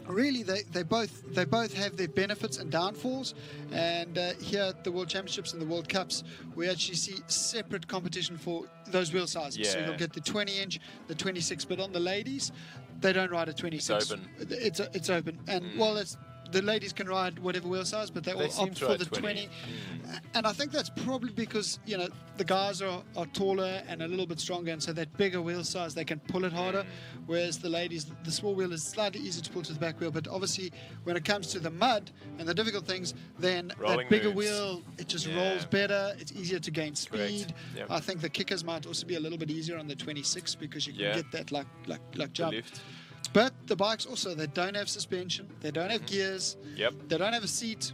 really, they both have their benefits and downfalls. And here at the World Championships and the World Cups, we actually see separate competition for those wheel sizes. Yeah. So you'll get the 20-inch, the 26, but on the ladies, they don't ride a 26. It's open. It's open, and well, the ladies can ride whatever wheel size, but they all opt for the 20. And I think that's probably because, you know, the guys are taller and a little bit stronger, and so that bigger wheel size, they can pull it harder, whereas the ladies, the small wheel is slightly easier to pull to the back wheel. But obviously, when it comes to the mud and the difficult things, then rolling that bigger moves. Wheel, it just rolls better. It's easier to gain speed. Yep. I think the kickers might also be a little bit easier on the 26, because you can get that like jump. Lift. But the bikes also, they don't have suspension, they don't have gears, they don't have a seat,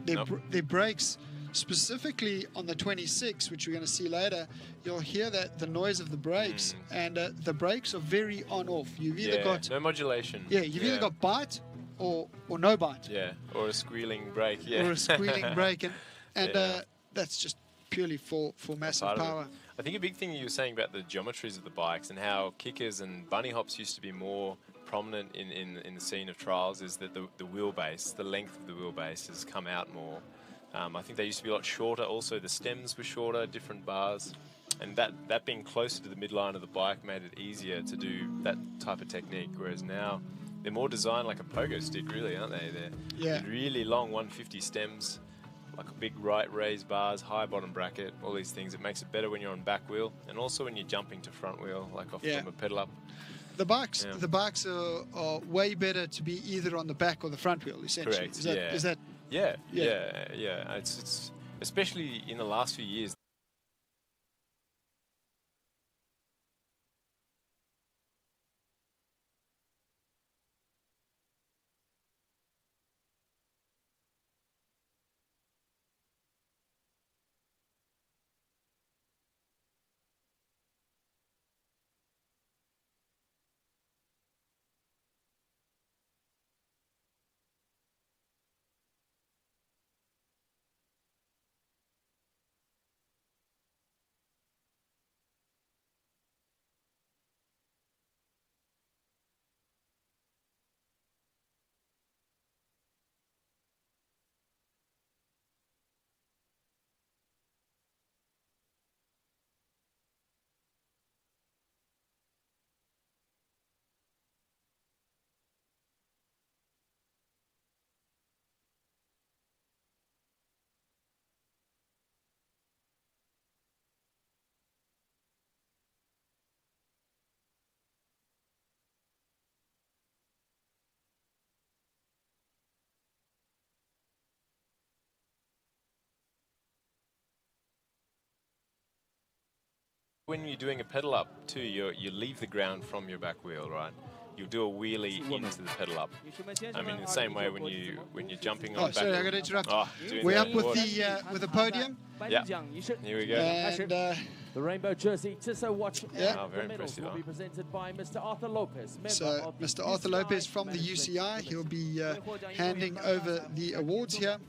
their brakes, specifically on the 26, which we're going to see later, you'll hear that the noise of the brakes, and the brakes are very on-off. You've either got no modulation. Yeah, you've either got bite or no bite. Yeah, or a squealing brake. Or a squealing brake, and that's just purely for massive power. I think a big thing you were saying about the geometries of the bikes and how kickers and bunny hops used to be more prominent in the scene of trials is that the wheelbase, the length of the wheelbase has come out more. I think they used to be a lot shorter. Also, the stems were shorter, different bars. And that being closer to the midline of the bike made it easier to do that type of technique, whereas now they're more designed like a pogo stick, really, aren't they? They're really long 150 stems, like a big right raised bars, high bottom bracket, all these things. It makes it better when you're on back wheel and also when you're jumping to front wheel, like off from a pedal up. The bikes are way better to be either on the back or the front wheel, essentially. Correct. Is that? Yeah. It's especially in the last few years. When you're doing a pedal up too, you leave the ground from your back wheel, right? You'll do a wheelie into the pedal up. I mean, in the same way when you're jumping on the back sorry, wheel. I got to interrupt. We're up with the podium. Yeah, here we go. And the rainbow jersey Tissot watch. Oh, very the medals impressive. will be presented by Mr. Arthur Lopez. so Mr. Arthur Lopez from the UCI, he'll be handing over the awards here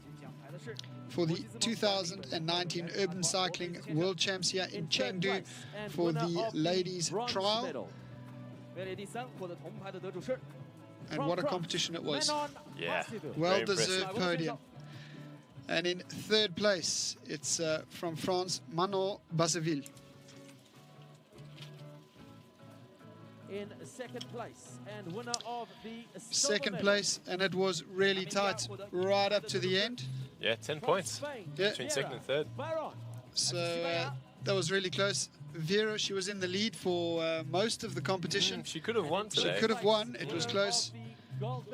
for the 2019 Urban Cycling World Champs here in Chengdu for the ladies trial. And what a competition it was. Yeah, Well deserved podium. And in third place, it's from France, Manon Basseville. In second place and winner of the Second place, and it was really tight right up to the end. Yeah, 10 points between second and third. So that was really close. Vera, she was in the lead for most of the competition. She could have won today. She could have won. It was close.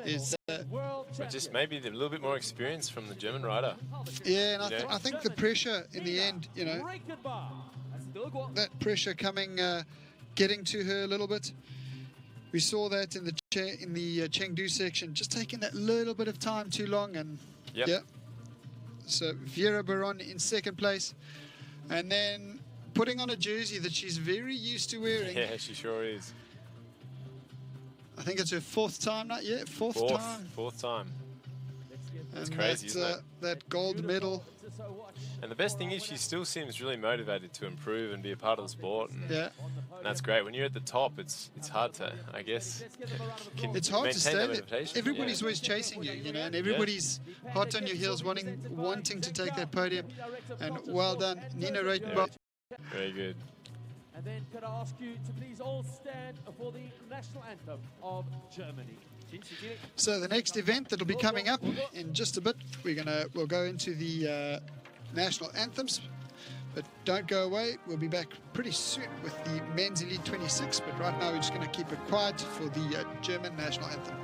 It's but just maybe a little bit more experience from the German rider. yeah, and I think the pressure in the end, you know, that pressure coming, getting to her a little bit. We saw that in the Chengdu section, just taking that little bit of time too long, and yeah. So Vera Baron in second place, and then putting on a jersey that she's very used to wearing. Yeah, she sure is. I think it's her fourth time, not yet. Fourth time. Fourth time. That's And crazy, isn't it? that gold medal. And the best thing is she still seems really motivated to improve and be a part of the sport. And, Yeah. and that's great. When you're at the top, it's hard to, I guess, It's hard to maintain stay that there. motivation. Everybody's always chasing you, you know, and everybody's hot on your heels, wanting to take that podium. And well done, Nina Reitenbach. Very good. And then could I ask you to please all stand for the national anthem of Germany. So the next event that'll be coming up in just a bit, we'll go into the national anthems, but don't go away. We'll be back pretty soon with the men's elite 26, but right now we're just going to keep it quiet for the German national anthem.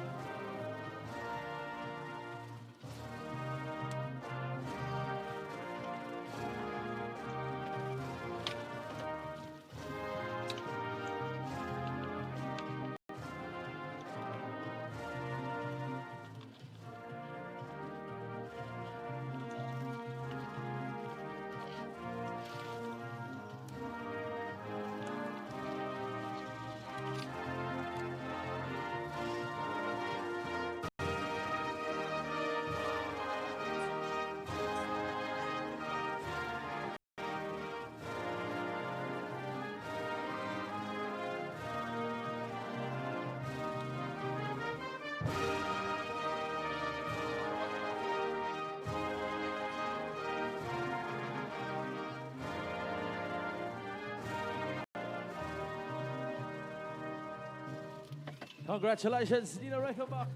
Congratulations, Nina Reichenbach.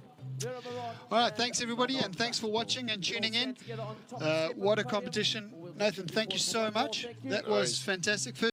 All right, thanks everybody, and thanks for watching and tuning in. What a competition. Nathan, thank you so much. That was fantastic.